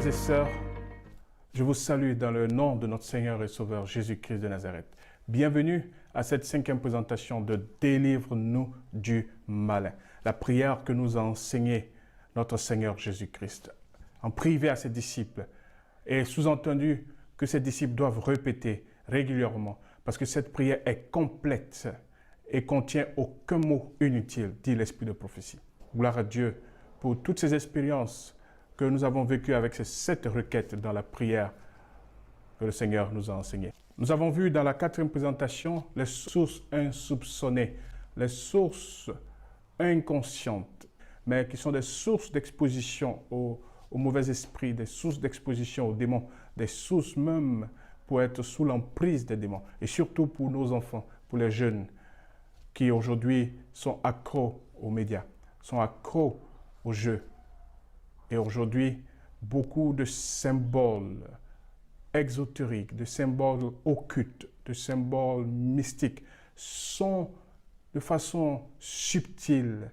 Frères et sœurs, je vous salue dans le nom de notre Seigneur et Sauveur Jésus-Christ de Nazareth. Bienvenue à cette 5e présentation de Délivre-nous du malin. La prière que nous a enseignée notre Seigneur Jésus-Christ en privé à ses disciples et sous-entendu que ses disciples doivent répéter régulièrement parce que cette prière est complète et contient aucun mot inutile, dit l'Esprit de prophétie. Gloire à Dieu pour toutes ces expériences que nous avons vécues avec ces 7 requêtes dans la prière que le Seigneur nous a enseignées. Nous avons vu dans la 4e présentation les sources insoupçonnées, les sources inconscientes, mais qui sont des sources d'exposition au mauvais esprit, des sources d'exposition aux démons, des sources même pour être sous l'emprise des démons, et surtout pour nos enfants, pour les jeunes qui aujourd'hui sont accros aux médias, sont accros aux jeux. Et aujourd'hui, beaucoup de symboles exotériques, de symboles occultes, de symboles mystiques sont de façon subtile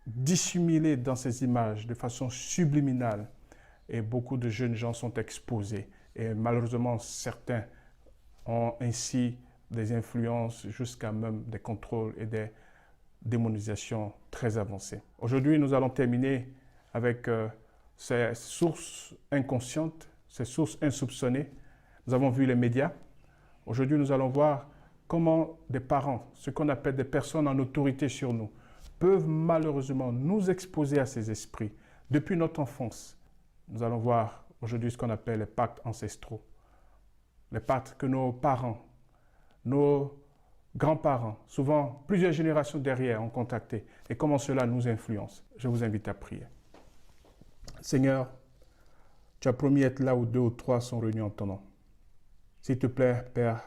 dissimulés dans ces images, de façon subliminale. Et beaucoup de jeunes gens sont exposés. Et malheureusement, certains ont ainsi des influences jusqu'à même des contrôles et des démonisations très avancées. Aujourd'hui, nous allons terminer avec ces sources inconscientes, ces sources insoupçonnées. Nous avons vu les médias. Aujourd'hui, nous allons voir comment des parents, ce qu'on appelle des personnes en autorité sur nous, peuvent malheureusement nous exposer à ces esprits depuis notre enfance. Nous allons voir aujourd'hui ce qu'on appelle les pactes ancestraux. Les pactes que nos parents, nos grands-parents, souvent plusieurs générations derrière, ont contactés et comment cela nous influence. Je vous invite à prier. Seigneur, tu as promis être là où 2 ou 3 sont réunis en ton nom. S'il te plaît, Père,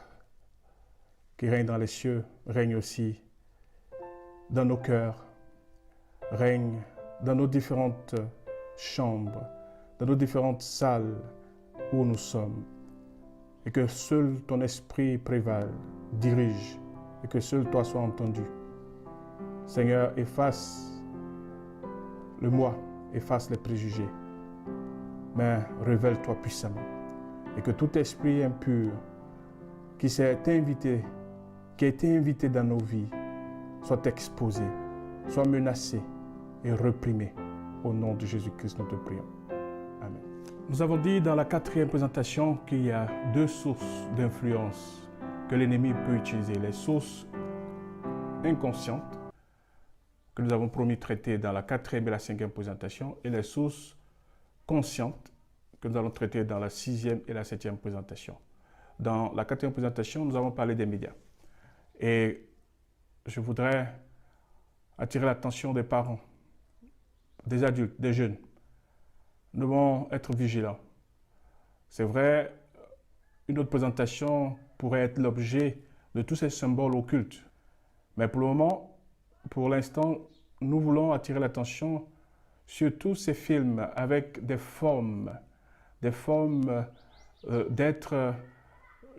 qui règne dans les cieux, règne aussi dans nos cœurs, règne dans nos différentes chambres, dans nos différentes salles où nous sommes, et que seul ton esprit prévale, dirige, et que seul toi sois entendu. Seigneur, efface le moi, efface les préjugés, mais révèle-toi puissamment. Et que tout esprit impur qui a été invité dans nos vies, soit exposé, soit menacé et reprimé. Au nom de Jésus-Christ, nous te prions. Amen. Nous avons dit dans la 4e présentation qu'il y a 2 sources d'influence que l'ennemi peut utiliser. Les sources inconscientes, que nous avons promis de traiter dans la 4e et la 5e présentation, et les sources conscientes, que nous allons traiter dans la 6e et la 7e présentation. Dans la 4e présentation, nous avons parlé des médias. Et je voudrais attirer l'attention des parents, des adultes, des jeunes. Nous devons être vigilants. C'est vrai, une autre présentation pourrait être l'objet de tous ces symboles occultes. Mais pour le moment, pour l'instant, nous voulons attirer l'attention sur tous ces films avec des formes d'êtres,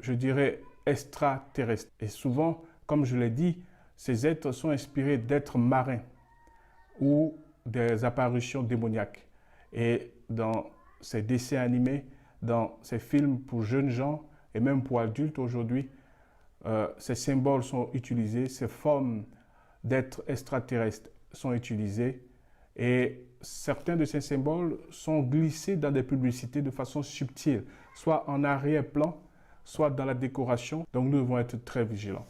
je dirais, extraterrestres. Et souvent, comme je l'ai dit, ces êtres sont inspirés d'êtres marins ou des apparitions démoniaques. Et dans ces dessins animés, dans ces films pour jeunes gens et même pour adultes aujourd'hui, ces symboles sont utilisés, ces formes d'êtres extraterrestres sont utilisés et certains de ces symboles sont glissés dans des publicités de façon subtile, soit en arrière-plan, soit dans la décoration. Donc nous devons être très vigilants.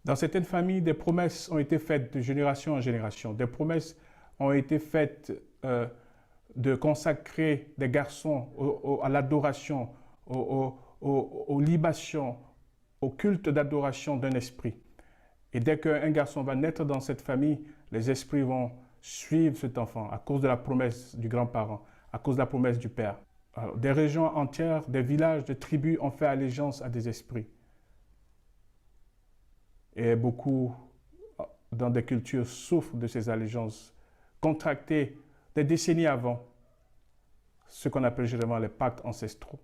Dans certaines familles, des promesses ont été faites de génération en génération. Des promesses ont été faites de consacrer des garçons à l'adoration, aux libations, au culte d'adoration d'un esprit. Et dès qu'un garçon va naître dans cette famille, les esprits vont suivre cet enfant à cause de la promesse du grand-parent, à cause de la promesse du père. Alors, des régions entières, des villages, des tribus ont fait allégeance à des esprits. Et beaucoup dans des cultures souffrent de ces allégeances contractées des décennies avant, ce qu'on appelle généralement les pactes ancestraux.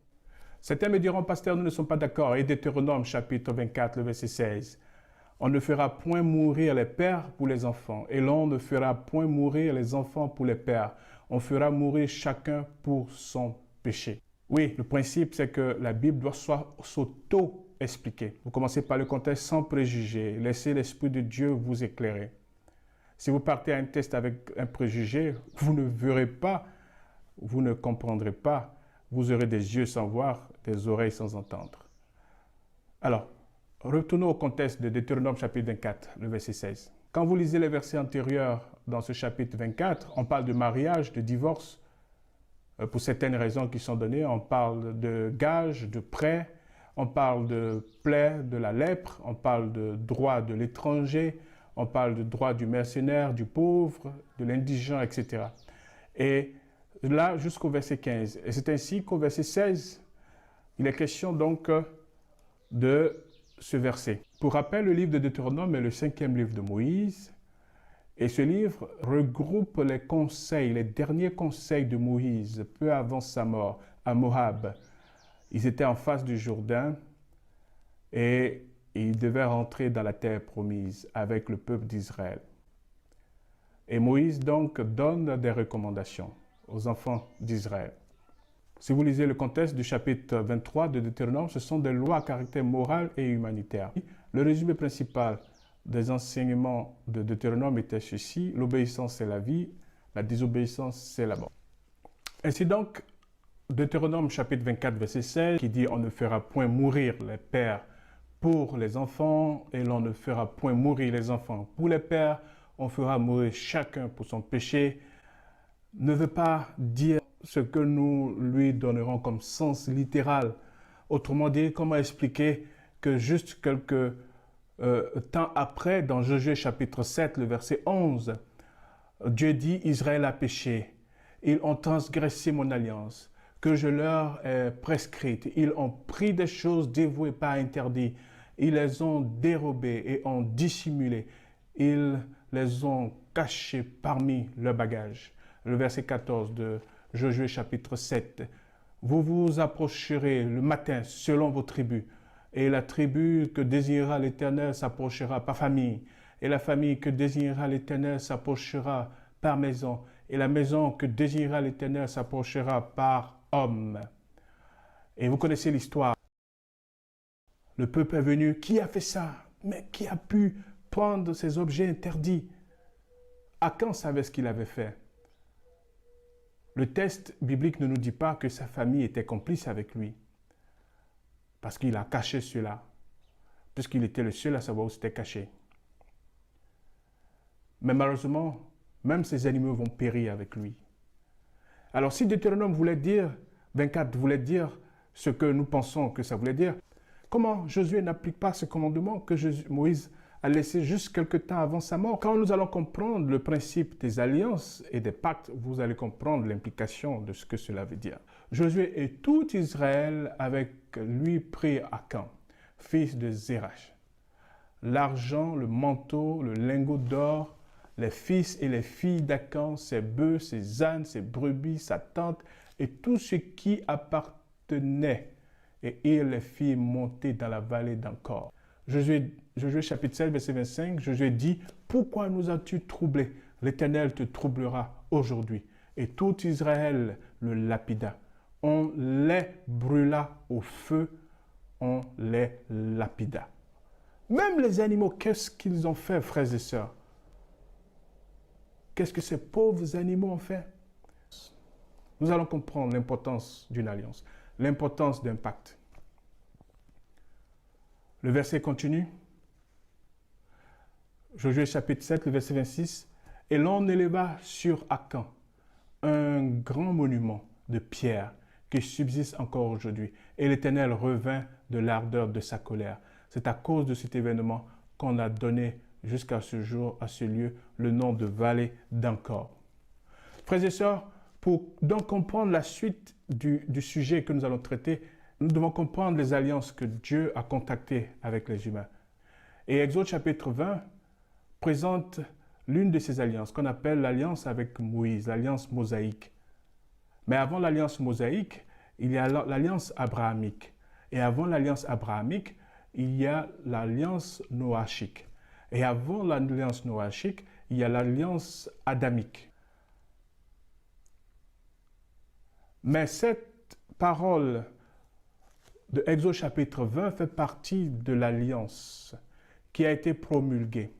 Certains me diront, pasteur, nous ne sommes pas d'accord. Et Deutéronome chapitre 24, le verset 16. On ne fera point mourir les pères pour les enfants, et l'on ne fera point mourir les enfants pour les pères. On fera mourir chacun pour son péché. Oui, le principe, c'est que la Bible doit s'auto-expliquer. Vous commencez par le contexte sans préjugés. Laissez l'Esprit de Dieu vous éclairer. Si vous partez à un test avec un préjugé, vous ne verrez pas, vous ne comprendrez pas. Vous aurez des yeux sans voir, des oreilles sans entendre. Alors, retournons au contexte de Deutéronome chapitre 24, le verset 16. Quand vous lisez les versets antérieurs dans ce chapitre 24, on parle de mariage, de divorce, pour certaines raisons qui sont données. On parle de gages, de prêts, on parle de plaie, de la lèpre, on parle de droit de l'étranger, on parle de droit du mercenaire, du pauvre, de l'indigent, etc. Et là, jusqu'au verset 15. Et c'est ainsi qu'au verset 16, il est question donc de ce verset. Pour rappel, le livre de Deutéronome est le 5e livre de Moïse. Et ce livre regroupe les conseils, les derniers conseils de Moïse, peu avant sa mort, à Moab. Ils étaient en face du Jourdain et ils devaient rentrer dans la terre promise avec le peuple d'Israël. Et Moïse donc donne des recommandations aux enfants d'Israël. Si vous lisez le contexte du chapitre 23 de Deutéronome, ce sont des lois à caractère moral et humanitaire. Le résumé principal des enseignements de Deutéronome était ceci: l'obéissance c'est la vie, la désobéissance c'est la mort. Ainsi donc, Deutéronome chapitre 24 verset 16 qui dit: on ne fera point mourir les pères pour les enfants et l'on ne fera point mourir les enfants pour les pères, on fera mourir chacun pour son péché, ne veut pas dire ce que nous lui donnerons comme sens littéral. Autrement dit, comment expliquer que juste quelques temps après, dans Josué chapitre 7, le verset 11, Dieu dit: Israël a péché, ils ont transgressé mon alliance, que je leur ai prescrite, ils ont pris des choses dévouées pas interdites, ils les ont dérobées et ont dissimulées, ils les ont cachées parmi leurs bagages. Le verset 14 de Josué chapitre 7, vous vous approcherez le matin selon vos tribus, et la tribu que désirera l'Éternel s'approchera par famille, et la famille que désirera l'Éternel s'approchera par maison, et la maison que désirera l'Éternel s'approchera par homme. Et vous connaissez l'histoire. Le peuple est venu. Qui a fait ça? Mais qui a pu prendre ces objets interdits? Akan savait ce qu'il avait fait. Le texte biblique ne nous dit pas que sa famille était complice avec lui, parce qu'il a caché cela, puisqu'il était le seul à savoir où c'était caché. Mais malheureusement, même ces animaux vont périr avec lui. Alors si Deutéronome voulait dire, 24 voulait dire ce que nous pensons que ça voulait dire, comment Josué n'applique pas ce commandement que Moïse a laissé juste quelque temps avant sa mort? Quand nous allons comprendre le principe des alliances et des pactes, vous allez comprendre l'implication de ce que cela veut dire. Josué et tout Israël avec lui prit Akan, fils de Zérach, l'argent, le manteau, le lingot d'or, les fils et les filles d'Akan, ses bœufs, ses ânes, ses brebis, sa tente et tout ce qui appartenait. Et ils les firent monter dans la vallée d'Encor. Josué chapitre 7, verset 25, Josué dit: pourquoi nous as-tu troublés? L'Éternel te troublera aujourd'hui. Et tout Israël le lapida. On les brûla au feu, on les lapida. Même les animaux, qu'est-ce qu'ils ont fait, frères et sœurs? Qu'est-ce que ces pauvres animaux ont fait? Nous allons comprendre l'importance d'une alliance, l'importance d'un pacte. Le verset continue. Josué chapitre 7, le verset 26. Et l'on éleva sur Akan un grand monument de pierre qui subsiste encore aujourd'hui. Et l'Éternel revint de l'ardeur de sa colère. C'est à cause de cet événement qu'on a donné jusqu'à ce jour, à ce lieu, le nom de vallée d'Encor. Frères et sœurs, pour donc comprendre la suite du sujet que nous allons traiter, nous devons comprendre les alliances que Dieu a contactées avec les humains. Et Exode chapitre 20 présente l'une de ces alliances qu'on appelle l'alliance avec Moïse, l'alliance mosaïque. Mais avant l'alliance mosaïque, il y a l'alliance abrahamique. Et avant l'alliance abrahamique, il y a l'alliance noachique. Et avant l'alliance noachique, il y a l'alliance adamique. Mais cette parole de Exode chapitre 20 fait partie de l'alliance qui a été promulguée.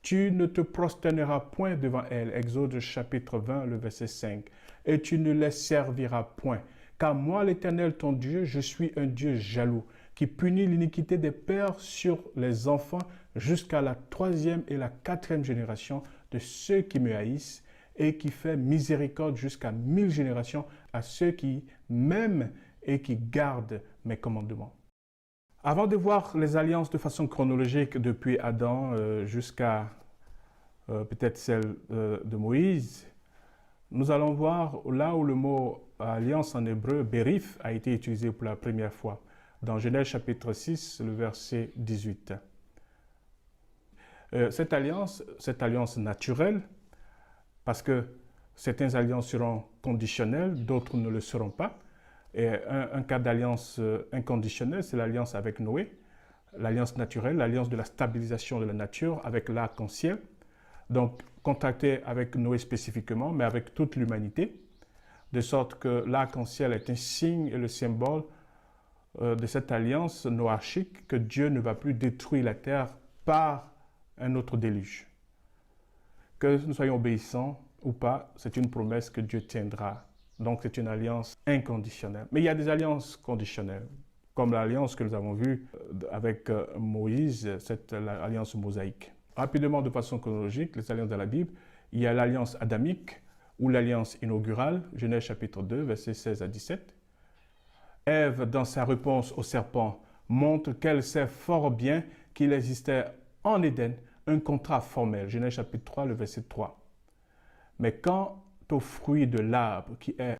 Tu ne te prosterneras point devant elle, Exode chapitre 20, le verset 5, et tu ne les serviras point. Car moi, l'Éternel, ton Dieu, je suis un Dieu jaloux, qui punit l'iniquité des pères sur les enfants jusqu'à la 3e et la 4e génération de ceux qui me haïssent, et qui fait miséricorde jusqu'à 1000 générations à ceux qui m'aiment et qui gardent mes commandements. Avant de voir les alliances de façon chronologique depuis Adam jusqu'à peut-être celle de Moïse, nous allons voir là où le mot alliance en hébreu, berith, a été utilisé pour la première fois, dans Genèse chapitre 6, le verset 18. Cette alliance naturelle, parce que certaines alliances seront conditionnelles, d'autres ne le seront pas. Et un cas d'alliance inconditionnelle, c'est l'alliance avec Noé, l'alliance naturelle, l'alliance de la stabilisation de la nature avec l'arc-en-ciel. Donc, contracté avec Noé spécifiquement, mais avec toute l'humanité, de sorte que l'arc-en-ciel est un signe et le symbole de cette alliance noachique que Dieu ne va plus détruire la terre par un autre déluge. Que nous soyons obéissants ou pas, c'est une promesse que Dieu tiendra. Donc, c'est une alliance inconditionnelle. Mais il y a des alliances conditionnelles, comme l'alliance que nous avons vue avec Moïse, cette alliance mosaïque. Rapidement, de façon chronologique, les alliances de la Bible, il y a l'alliance adamique ou l'alliance inaugurale, Genèse chapitre 2, versets 16 à 17. Ève, dans sa réponse au serpent, montre qu'elle sait fort bien qu'il existait en Éden un contrat formel, Genèse chapitre 3, le verset 3. Mais quant au fruit de l'arbre qui est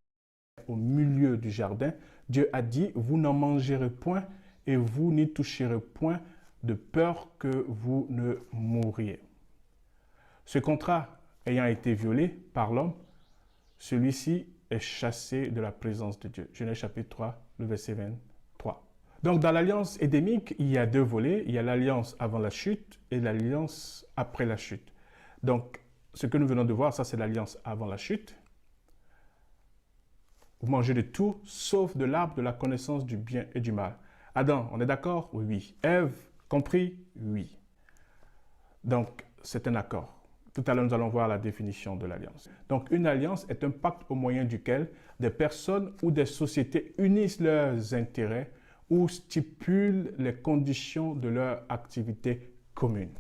au milieu du jardin, Dieu a dit, vous n'en mangerez point et vous n'y toucherez point de peur que vous ne mouriez. Ce contrat ayant été violé par l'homme, celui-ci est chassé de la présence de Dieu. Genèse chapitre 3, le verset 23. Donc dans l'alliance édémique, il y a deux volets. Il y a l'alliance avant la chute et l'alliance après la chute. Donc ce que nous venons de voir, ça c'est l'alliance avant la chute. Vous mangez de tout, sauf de l'arbre de la connaissance du bien et du mal. Adam, on est d'accord? Oui. Ève, compris? Oui. Donc, c'est un accord. Tout à l'heure, nous allons voir la définition de l'alliance. Donc, une alliance est un pacte au moyen duquel des personnes ou des sociétés unissent leurs intérêts ou stipulent les conditions de leur activité commune.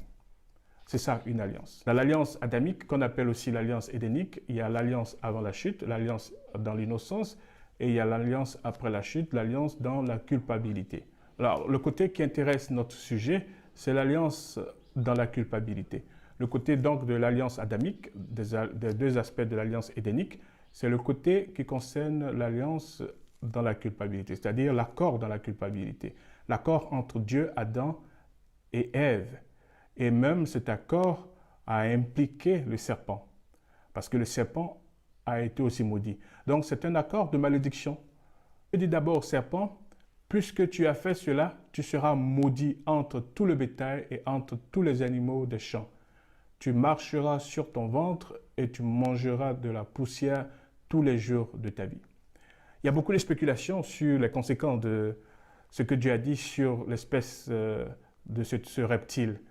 C'est ça, une alliance. Dans l'alliance adamique, qu'on appelle aussi l'alliance édénique, il y a l'alliance avant la chute, l'alliance dans l'innocence, et il y a l'alliance après la chute, l'alliance dans la culpabilité. Alors, le côté qui intéresse notre sujet, c'est l'alliance dans la culpabilité. Le côté donc de l'alliance adamique, des deux aspects de l'alliance édénique, c'est le côté qui concerne l'alliance dans la culpabilité, c'est-à-dire l'accord dans la culpabilité. L'accord entre Dieu, Adam et Ève. Et même cet accord a impliqué le serpent, parce que le serpent a été aussi maudit. Donc c'est un accord de malédiction. Il dit d'abord au serpent, puisque tu as fait cela, tu seras maudit entre tout le bétail et entre tous les animaux des champs. Tu marcheras sur ton ventre et tu mangeras de la poussière tous les jours de ta vie. Il y a beaucoup de spéculations sur les conséquences de ce que Dieu a dit sur l'espèce de ce reptile.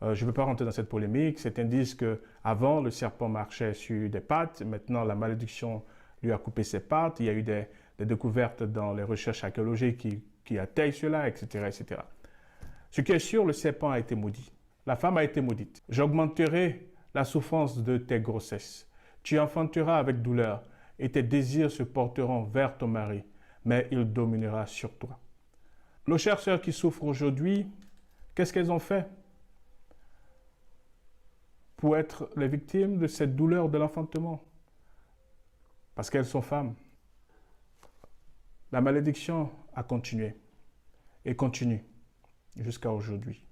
Je ne veux pas rentrer dans cette polémique. Certains disent qu'avant, le serpent marchait sur des pattes. Maintenant, la malédiction lui a coupé ses pattes. Il y a eu des découvertes dans les recherches archéologiques qui atteignent cela, etc., etc. Ce qui est sûr, le serpent a été maudit. La femme a été maudite. J'augmenterai la souffrance de tes grossesses. Tu enfanteras avec douleur et tes désirs se porteront vers ton mari, mais il dominera sur toi. Nos chères sœurs qui souffrent aujourd'hui, qu'est-ce qu'elles ont fait pour être les victimes de cette douleur de l'enfantement? Parce qu'elles sont femmes. La malédiction a continué et continue jusqu'à aujourd'hui.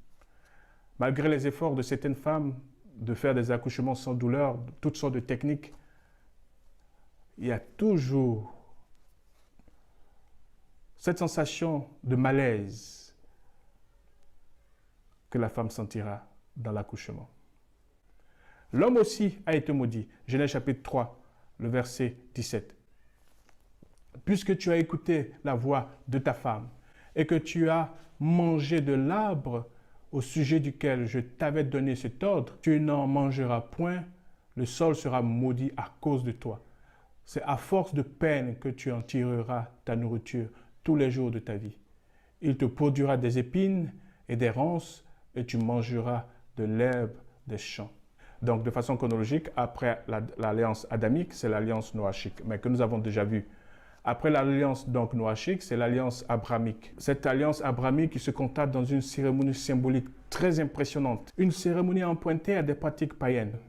Malgré les efforts de certaines femmes de faire des accouchements sans douleur, toutes sortes de techniques, il y a toujours cette sensation de malaise que la femme sentira dans l'accouchement. L'homme aussi a été maudit. Genèse chapitre 3, le verset 17. puisque tu as écouté la voix de ta femme et que tu as mangé de l'arbre au sujet duquel je t'avais donné cet ordre, tu n'en mangeras point, le sol sera maudit à cause de toi. C'est à force de peine que tu en tireras ta nourriture tous les jours de ta vie. Il te produira des épines et des ronces, et tu mangeras de l'herbe des champs. Donc, de façon chronologique, après l'alliance adamique, c'est l'alliance noachique, mais que nous avons déjà vu. Après l'alliance donc noachique, c'est l'alliance abrahamique. Cette alliance abrahamique qui se constate dans une cérémonie symbolique très impressionnante. Une cérémonie empruntée à des pratiques païennes.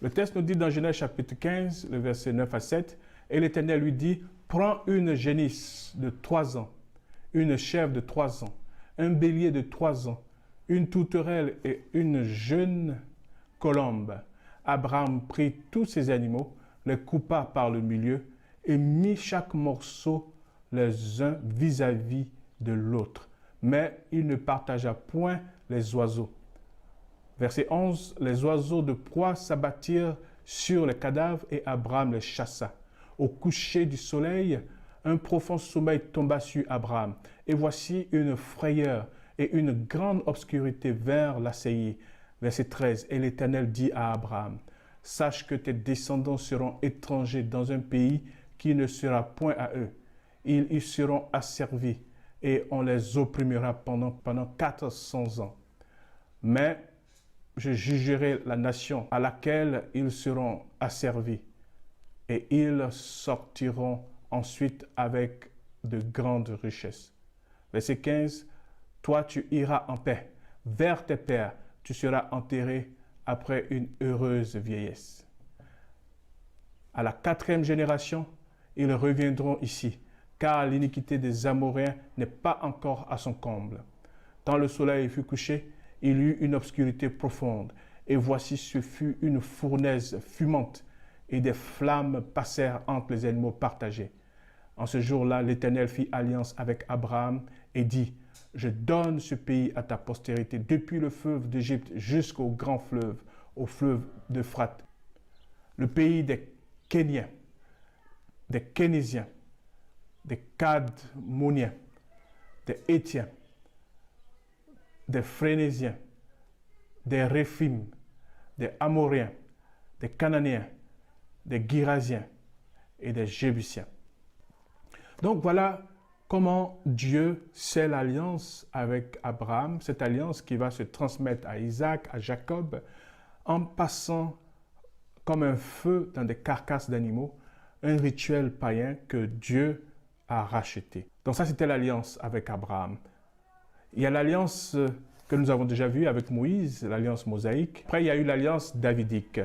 Le texte nous dit dans Genèse chapitre 15, le verset 9 à 7, « Et l'Éternel lui dit, prends une génisse de 3 ans, une chèvre de 3 ans, un bélier de 3 ans, une tourterelle et une jeune colombe. » Abraham prit tous ces animaux, les coupa par le milieu et mit chaque morceau les uns vis-à-vis de l'autre. Mais il ne partagea point les oiseaux. Verset 11, les oiseaux de proie s'abattirent sur les cadavres et Abraham les chassa. Au coucher du soleil, un profond sommeil tomba sur Abraham. Et voici une frayeur et une grande obscurité vinrent l'assaillir. Verset 13, et l'Éternel dit à Abraham, sache que tes descendants seront étrangers dans un pays qui ne sera point à eux. Ils y seront asservis et on les opprimera pendant 400 ans. Mais je jugerai la nation à laquelle ils seront asservis et ils sortiront ensuite avec de grandes richesses. Verset 15, toi tu iras en paix vers tes pères, tu seras enterré après une heureuse vieillesse. À la 4e génération, ils reviendront ici, car l'iniquité des Amoréens n'est pas encore à son comble. Quand le soleil fut couché, il y eut une obscurité profonde, et voici ce fut une fournaise fumante, et des flammes passèrent entre les animaux partagés. En ce jour-là, l'Éternel fit alliance avec Abraham et dit, « Je donne ce pays à ta postérité, depuis le fleuve d'Égypte jusqu'au grand fleuve, au fleuve d'Euphrate, le pays des Kéniens, des Kénésiens, des Cadmoniens, des Hétiens, des Phrénésiens, des Réphim, des Amoréens, des Cananéens, des Girasiens et des Jébusiens. » Donc voilà comment Dieu scelle l'alliance avec Abraham, cette alliance qui va se transmettre à Isaac, à Jacob, en passant comme un feu dans des carcasses d'animaux, un rituel païen que Dieu a racheté. Donc ça, c'était l'alliance avec Abraham. Il y a l'alliance que nous avons déjà vue avec Moïse, l'alliance mosaïque. Après, il y a eu l'alliance davidique,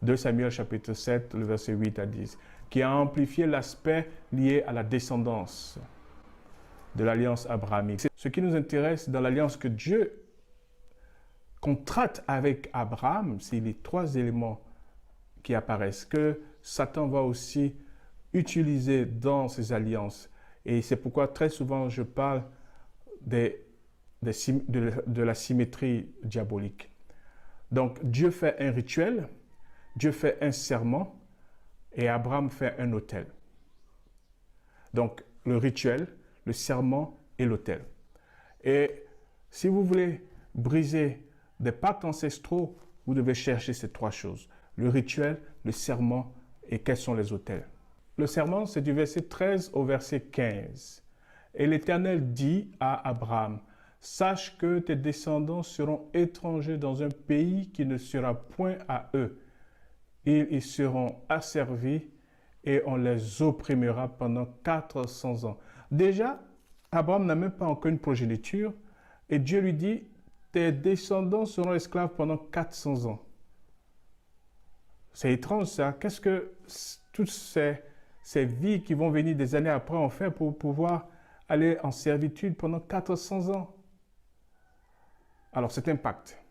2 Samuel chapitre 7, le verset 8 à 10, qui a amplifié l'aspect lié à la descendance de l'alliance abrahamique. Ce qui nous intéresse dans l'alliance que Dieu contracte avec Abraham, c'est les 3 éléments qui apparaissent, que Satan va aussi utiliser dans ses alliances. Et c'est pourquoi très souvent je parle de la symétrie diabolique. Donc Dieu fait un rituel, Dieu fait un serment et Abraham fait un autel. Donc le rituel, le serment et l'autel. Et si vous voulez briser des pactes ancestraux, vous devez chercher ces 3 choses. Le rituel, le serment et quels sont les autels. Le serment, c'est du verset 13 au verset 15. Et l'Éternel dit à Abraham, « Sache que tes descendants seront étrangers dans un pays qui ne sera point à eux. Ils y seront asservis et on les opprimera pendant 400 ans. » Déjà, Abraham n'a même pas encore une progéniture et Dieu lui dit, « Tes descendants seront esclaves pendant 400 ans. » C'est étrange ça. Qu'est-ce que toutes ces vies qui vont venir des années après ont fait pour pouvoir aller en servitude pendant 400 ans? Alors c'est un pacte.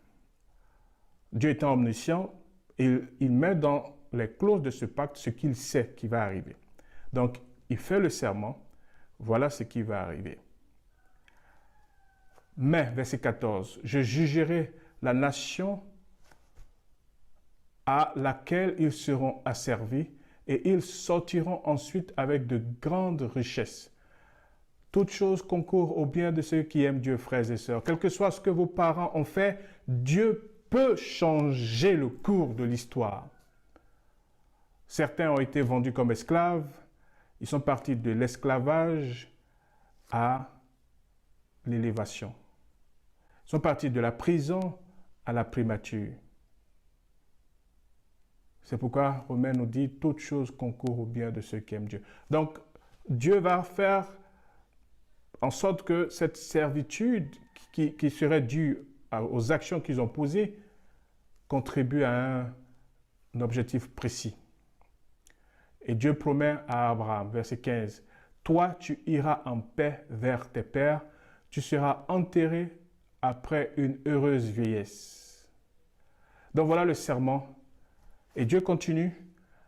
Dieu étant omniscient, il met dans les clauses de ce pacte ce qu'il sait qui va arriver. Donc il fait le serment, voilà ce qui va arriver. Mais, verset 14, « Je jugerai la nation à laquelle ils seront asservis, et ils sortiront ensuite avec de grandes richesses. Toute chose concourt au bien de ceux qui aiment Dieu, frères et sœurs. Quel que soit ce que vos parents ont fait, Dieu peut changer le cours de l'histoire. Certains ont été vendus comme esclaves. Ils sont partis de l'esclavage à l'élévation. Ils sont partis de la prison à la primature. C'est pourquoi Romains nous dit « Toute chose concourt au bien de ceux qui aiment Dieu ». Donc, Dieu va faire en sorte que cette servitude qui serait due aux actions qu'ils ont posées contribue à un objectif précis. Et Dieu promet à Abraham, verset 15, « Toi, tu iras en paix vers tes pères, tu seras enterré après une heureuse vieillesse. » Donc voilà le serment. Et Dieu continue,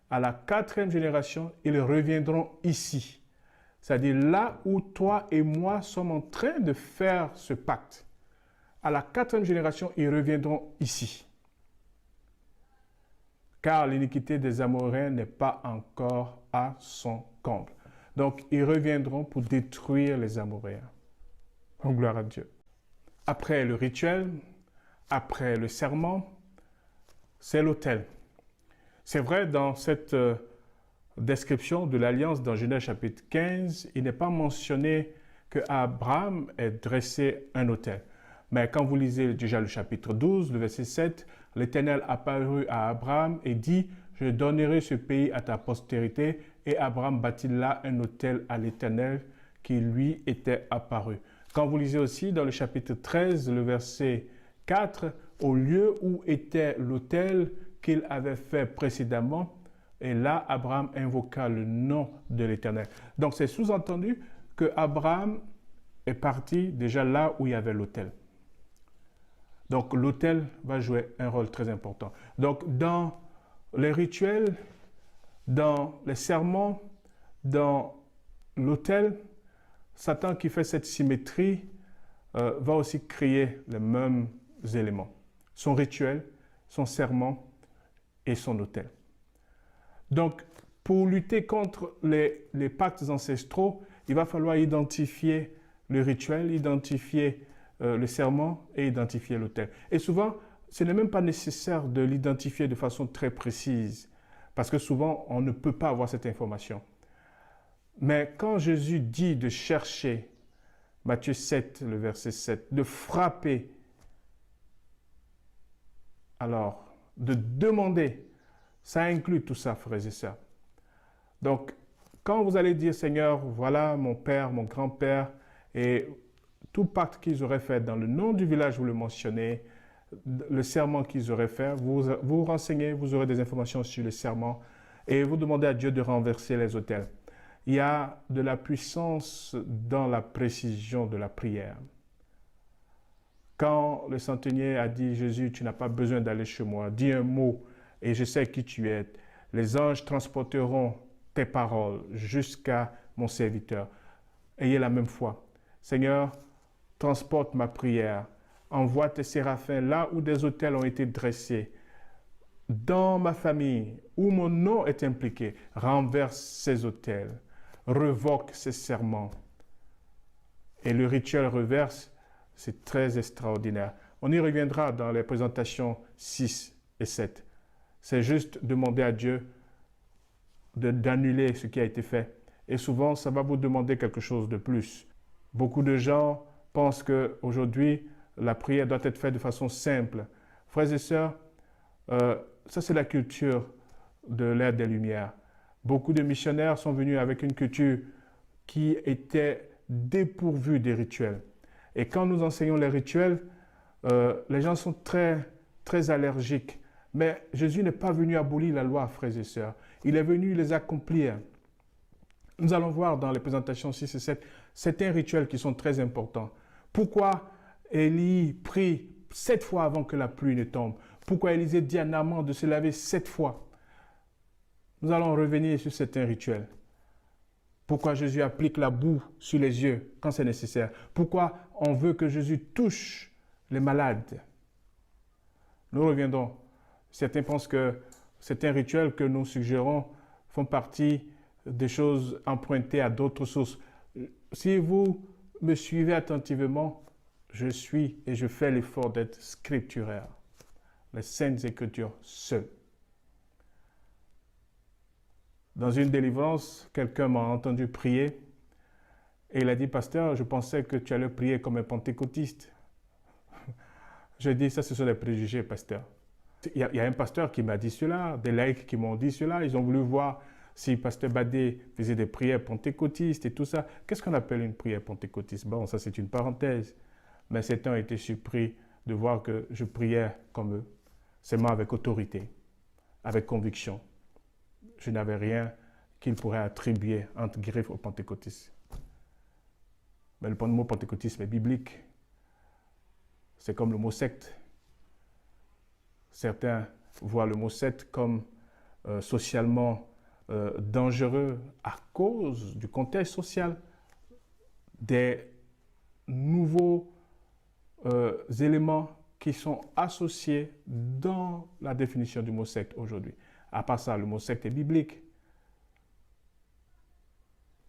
à la 4e génération, ils reviendront ici. C'est-à-dire là où toi et moi sommes en train de faire ce pacte. À la 4e génération, ils reviendront ici. Car l'iniquité des Amoréens n'est pas encore à son comble. Donc, ils reviendront pour détruire les Amoréens. Oh, gloire à Dieu. Après le rituel, après le serment, c'est l'autel. C'est vrai, dans cette description de l'alliance dans Genèse chapitre 15, il n'est pas mentionné qu'Abraham ait dressé un autel. Mais quand vous lisez déjà le chapitre 12, le verset 7, l'Éternel apparut à Abraham et dit « Je donnerai ce pays à ta postérité. » Et Abraham bâtit là un autel à l'Éternel qui lui était apparu. Quand vous lisez aussi dans le chapitre 13, le verset 4, au lieu où était l'autel qu'il avait fait précédemment, et là, Abraham invoqua le nom de l'Éternel. Donc, c'est sous-entendu que Abraham est parti déjà là où il y avait l'autel. Donc, l'autel va jouer un rôle très important. Donc, dans les rituels, dans les serments, dans l'autel, Satan qui fait cette symétrie va aussi créer les mêmes éléments. Son rituel, son serment et son autel. Donc, pour lutter contre les pactes ancestraux, il va falloir identifier le rituel, identifier le serment et identifier l'autel. Et souvent, ce n'est même pas nécessaire de l'identifier de façon très précise, parce que souvent, on ne peut pas avoir cette information. Mais quand Jésus dit de chercher, Matthieu 7, le verset 7, de frapper, alors, de demander, ça inclut tout ça, frères et sœurs. Donc, quand vous allez dire, Seigneur, voilà mon père, mon grand-père, et tout pacte qu'ils auraient fait dans le nom du village, vous le mentionnez, le serment qu'ils auraient fait, vous vous renseignez, vous aurez des informations sur le serment, et vous demandez à Dieu de renverser les autels. Il y a de la puissance dans la précision de la prière. Quand le centenier a dit, Jésus, tu n'as pas besoin d'aller chez moi, dis un mot et je sais qui tu es. Les anges transporteront tes paroles jusqu'à mon serviteur. Ayez la même foi. Seigneur, transporte ma prière. Envoie tes séraphins là où des autels ont été dressés. Dans ma famille, où mon nom est impliqué, renverse ces autels. Revoque ces serments. Et le rituel reverse, c'est très extraordinaire. On y reviendra dans les présentations 6 et 7. C'est juste demander à Dieu d'annuler ce qui a été fait. Et souvent, ça va vous demander quelque chose de plus. Beaucoup de gens pensent qu'aujourd'hui, la prière doit être faite de façon simple. Frères et sœurs, ça c'est la culture de l'ère des Lumières. Beaucoup de missionnaires sont venus avec une culture qui était dépourvue des rituels. Et quand nous enseignons les rituels, les gens sont très, très allergiques. Mais Jésus n'est pas venu abolir la loi, frères et sœurs. Il est venu les accomplir. Nous allons voir dans les présentations 6 et 7 certains rituels qui sont très importants. Pourquoi Élie prie 7 fois avant que la pluie ne tombe? Pourquoi Élisée dit à Naaman de se laver 7 fois? Nous allons revenir sur certains rituels. Pourquoi Jésus applique la boue sur les yeux quand c'est nécessaire? Pourquoi on veut que Jésus touche les malades? Nous reviendrons. Certains pensent que c'est un rituel que nous suggérons font partie des choses empruntées à d'autres sources. Si vous me suivez attentivement, je suis et je fais l'effort d'être scripturaire. Les Saintes Écritures seules. Dans une délivrance, quelqu'un m'a entendu prier et il a dit, pasteur, je pensais que tu allais prier comme un pentecôtiste. J'ai dit, ça, ce sont des préjugés, pasteur. Il y a un pasteur qui m'a dit cela, des laïcs qui m'ont dit cela. Ils ont voulu voir si pasteur Badé faisait des prières pentecôtistes et tout ça. Qu'est-ce qu'on appelle une prière pentecôtiste? Bon, ça, c'est une parenthèse. Mais certains ont été surpris de voir que je priais comme eux, seulement avec autorité, avec conviction. Je n'avais rien qu'ils pourraient attribuer entre griffes aux pentecôtistes. Mais le mot pentecôtisme est biblique. C'est comme le mot secte. Certains voient le mot secte comme socialement dangereux à cause du contexte social, des nouveaux éléments qui sont associés dans la définition du mot secte aujourd'hui. À part ça, le mot secte est biblique.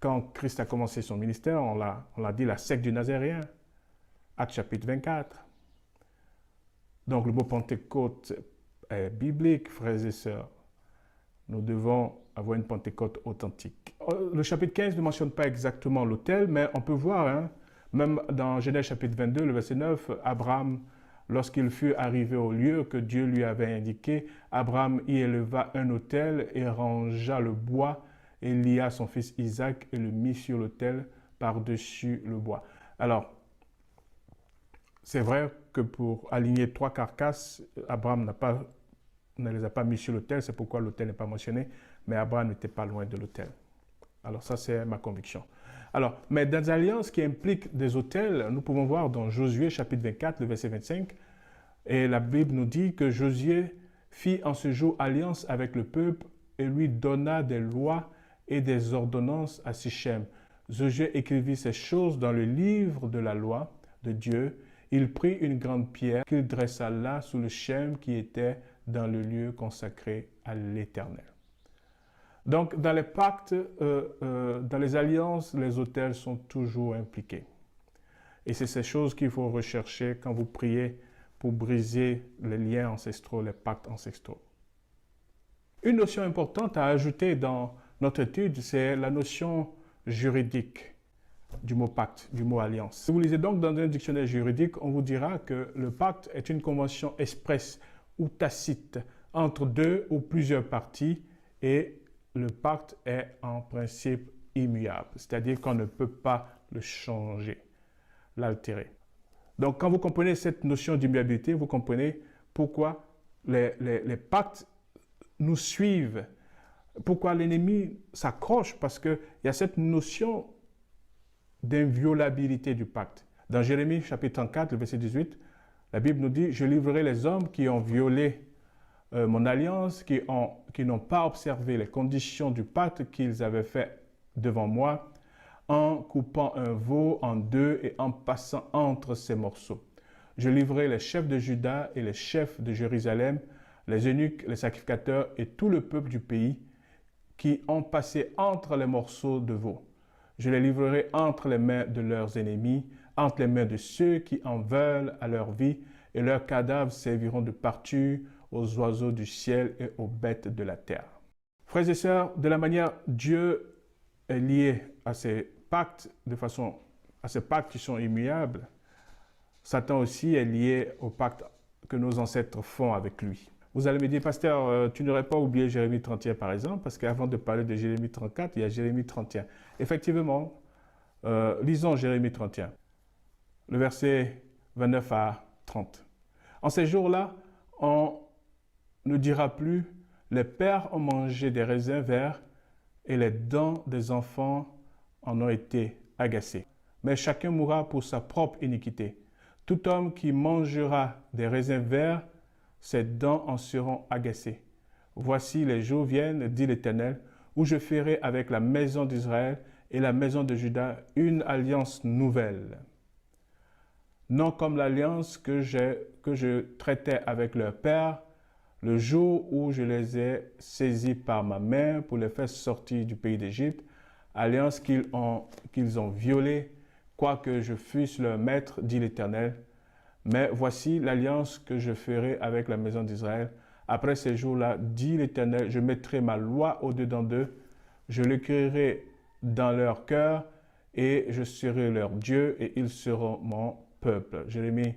Quand Christ a commencé son ministère, on l'a dit la secte du Nazaréen, Actes chapitre 24. Donc le mot Pentecôte est biblique, frères et sœurs. Nous devons avoir une Pentecôte authentique. Le chapitre 15 ne mentionne pas exactement l'autel, mais on peut voir, hein, même dans Genèse chapitre 22, le verset 9, Abraham, lorsqu'il fut arrivé au lieu que Dieu lui avait indiqué, Abraham y éleva un autel et rangea le bois et lia son fils Isaac et le mit sur l'autel par-dessus le bois. Alors, c'est vrai que pour aligner 3 carcasses, Abraham ne les a pas mis sur l'autel, c'est pourquoi l'autel n'est pas mentionné, mais Abraham n'était pas loin de l'autel. Alors ça, c'est ma conviction. Alors, mais dans les alliances qui impliquent des autels, nous pouvons voir dans Josué chapitre 24, le verset 25, et la Bible nous dit que Josué fit en ce jour alliance avec le peuple et lui donna des lois et des ordonnances à Sichem. Josué écrivit ces choses dans le livre de la loi de Dieu. Il prit une grande pierre qu'il dressa là sous le chêne qui était dans le lieu consacré à l'Éternel. Donc, dans les pactes, dans les alliances, les autels sont toujours impliqués. Et c'est ces choses qu'il faut rechercher quand vous priez pour briser les liens ancestraux, les pactes ancestraux. Une notion importante à ajouter dans notre étude, c'est la notion juridique du mot pacte, du mot alliance. Si vous lisez donc dans un dictionnaire juridique, on vous dira que le pacte est une convention expresse ou tacite entre deux ou plusieurs parties et le pacte est en principe immuable, c'est-à-dire qu'on ne peut pas le changer, l'altérer. Donc, quand vous comprenez cette notion d'immuabilité, vous comprenez pourquoi les pactes nous suivent, pourquoi l'ennemi s'accroche, parce qu'il y a cette notion d'inviolabilité du pacte. Dans Jérémie chapitre 34, le verset 18, la Bible nous dit « Je livrerai les hommes qui ont violé mon alliance, qui n'ont pas observé les conditions du pacte qu'ils avaient fait devant moi, en coupant un veau en deux et en passant entre ces morceaux. Je livrerai les chefs de Juda et les chefs de Jérusalem, les eunuques, les sacrificateurs et tout le peuple du pays qui ont passé entre les morceaux de veau. Je les livrerai entre les mains de leurs ennemis, entre les mains de ceux qui en veulent à leur vie, et leurs cadavres serviront de parture aux oiseaux du ciel et aux bêtes de la terre. » Frères et sœurs, de la manière Dieu est lié à ces pactes, à ces pactes qui sont immuables, Satan aussi est lié au pacte que nos ancêtres font avec lui. Vous allez me dire, pasteur, tu n'aurais pas oublié Jérémie 31 par exemple, parce qu'avant de parler de Jérémie 34, il y a Jérémie 31. Effectivement, lisons Jérémie 31, le verset 29 à 30. En ces jours-là, on ne dira plus, les pères ont mangé des raisins verts et les dents des enfants en ont été agacées. Mais chacun mourra pour sa propre iniquité. Tout homme qui mangera des raisins verts, ses dents en seront agacées. Voici les jours viennent, dit l'Éternel, où je ferai avec la maison d'Israël et la maison de Juda une alliance nouvelle. Non comme l'alliance que je traitais avec leur père le jour où je les ai saisis par ma main pour les faire sortir du pays d'Égypte, alliance qu'ils ont violée, quoique je fusse leur maître, dit l'Éternel. Mais voici l'alliance que je ferai avec la maison d'Israël. Après ces jours-là, dit l'Éternel, je mettrai ma loi au-dedans d'eux, je l'écrirai dans leur cœur, et je serai leur Dieu, et ils seront mon peuple. Jérémie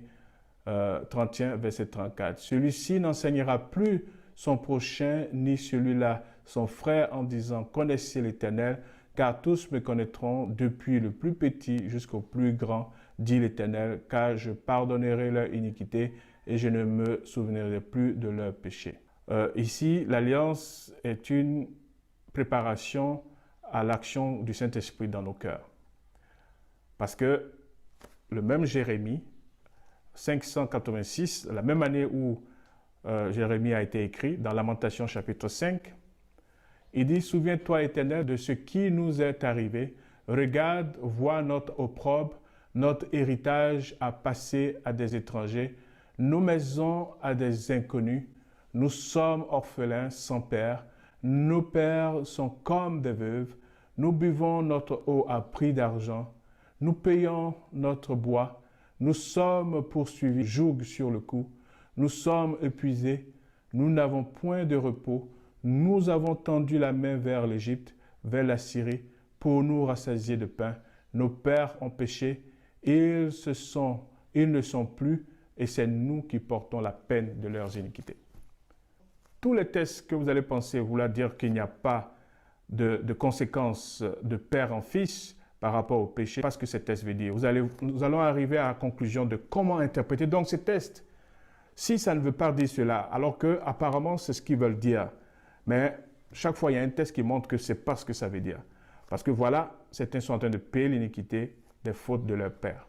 31, verset 34. Celui-ci n'enseignera plus son prochain, ni celui-là son frère, en disant, connaissez l'Éternel, car tous me connaîtront, depuis le plus petit jusqu'au plus grand, dit l'Éternel, car je pardonnerai leur iniquité et je ne me souviendrai plus de leurs péchés. Ici, l'alliance est une préparation à l'action du Saint-Esprit dans nos cœurs. Parce que le même Jérémie, 586, la même année où Jérémie a été écrit, dans Lamentation chapitre 5, il dit, « Souviens-toi, Éternel, de ce qui nous est arrivé. Regarde, vois notre opprobre, notre héritage a passé à des étrangers, nos maisons à des inconnus. Nous sommes orphelins sans père. Nos pères sont comme des veuves. Nous buvons notre eau à prix d'argent. Nous payons notre bois. Nous sommes poursuivis, joug sur le cou. Nous sommes épuisés. Nous n'avons point de repos. Nous avons tendu la main vers l'Égypte, vers la Syrie, pour nous rassasier de pain. Nos pères ont péché. Ils ne sont plus, et c'est nous qui portons la peine de leurs iniquités. » Tous les tests que vous allez penser vouloir dire qu'il n'y a pas de conséquences de père en fils par rapport au péché, parce que ces tests veut dire. Nous allons arriver à la conclusion de comment interpréter donc ces tests. Si ça ne veut pas dire cela, alors que apparemment c'est ce qu'ils veulent dire. Mais chaque fois, il y a un test qui montre que ce n'est pas ce que ça veut dire. Parce que voilà, certains sont en train de payer l'iniquité des fautes de leur père.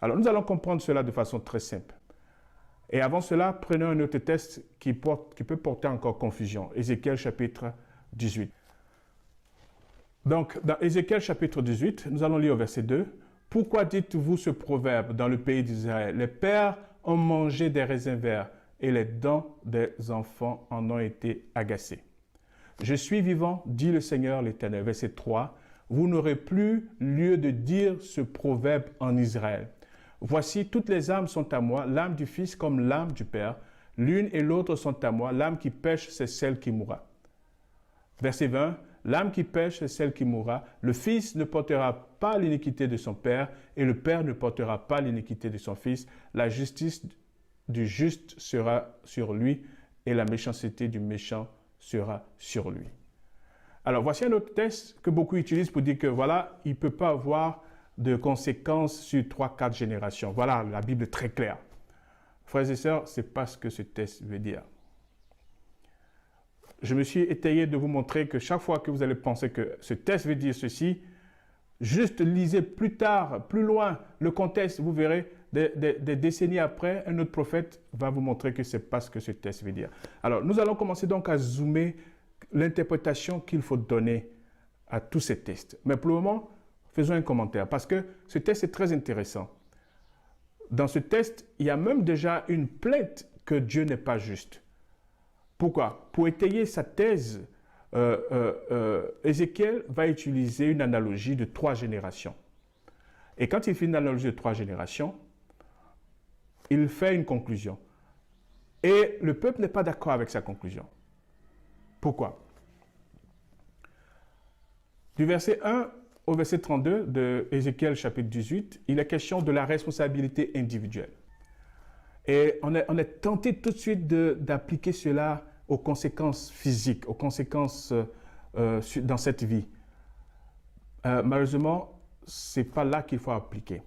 Alors, nous allons comprendre cela de façon très simple. Et avant cela, prenons un autre test qui peut porter encore confusion. Ézéchiel chapitre 18. Donc, dans Ézéchiel chapitre 18, nous allons lire au verset 2. « Pourquoi dites-vous ce proverbe dans le pays d'Israël? Les pères ont mangé des raisins verts et les dents des enfants en ont été agacées. Je suis vivant, dit le Seigneur l'Éternel. » Verset 3. « Vous n'aurez plus lieu de dire ce proverbe en Israël. Voici, toutes les âmes sont à moi, l'âme du Fils comme l'âme du Père. L'une et l'autre sont à moi, l'âme qui pêche, c'est celle qui mourra. » Verset 20. « L'âme qui pêche, c'est celle qui mourra. Le Fils ne portera pas l'iniquité de son Père, et le Père ne portera pas l'iniquité de son Fils. La justice du juste sera sur lui, et la méchanceté du méchant sera sur lui. » Alors, voici un autre test que beaucoup utilisent pour dire que voilà, il ne peut pas avoir de conséquences sur 3-4 générations. Voilà, la Bible est très claire. Frères et sœurs, ce n'est pas ce que ce test veut dire. Je me suis étayé de vous montrer que chaque fois que vous allez penser que ce test veut dire ceci, juste lisez plus tard, plus loin, le contexte, vous verrez, des décennies après, un autre prophète va vous montrer que ce n'est pas ce que ce test veut dire. Alors, nous allons commencer donc à zoomer l'interprétation qu'il faut donner à tous ces tests. Mais pour le moment, faisons un commentaire, parce que ce test est très intéressant. Dans ce test, il y a même déjà une plainte que Dieu n'est pas juste. Pourquoi? Pour étayer sa thèse, Ézéchiel va utiliser une analogie de 3 générations. Et quand il fait une analogie de 3 générations, il fait une conclusion. Et le peuple n'est pas d'accord avec sa conclusion. Pourquoi? Du verset 1 au verset 32 de Ézéchiel chapitre 18, il est question de la responsabilité individuelle. Et on est tenté tout de suite d'appliquer cela aux conséquences physiques, aux conséquences dans cette vie. Malheureusement, ce n'est pas là qu'il faut appliquer.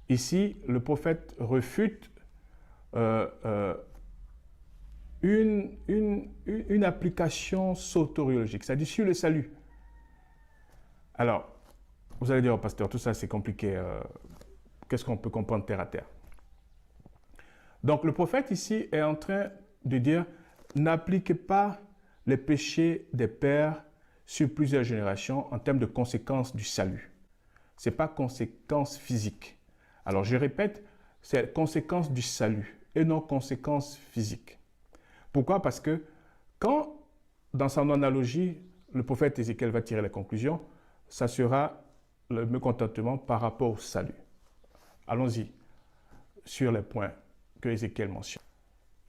Ici, le prophète refute une application soteriologique, c'est-à-dire sur le salut. Alors, vous allez dire, oh, pasteur, tout ça c'est compliqué. Qu'est-ce qu'on peut comprendre terre à terre? Donc, le prophète ici est en train de dire, n'appliquez pas les péchés des pères sur plusieurs générations en termes de conséquences du salut. Ce n'est pas conséquences physiques. Alors, je répète, c'est conséquences du salut et non conséquences physiques. Pourquoi? Parce que quand, dans son analogie, le prophète Ézéchiel va tirer les conclusions, ça sera le mécontentement par rapport au salut. Allons-y sur les points que Ézéchiel mentionne.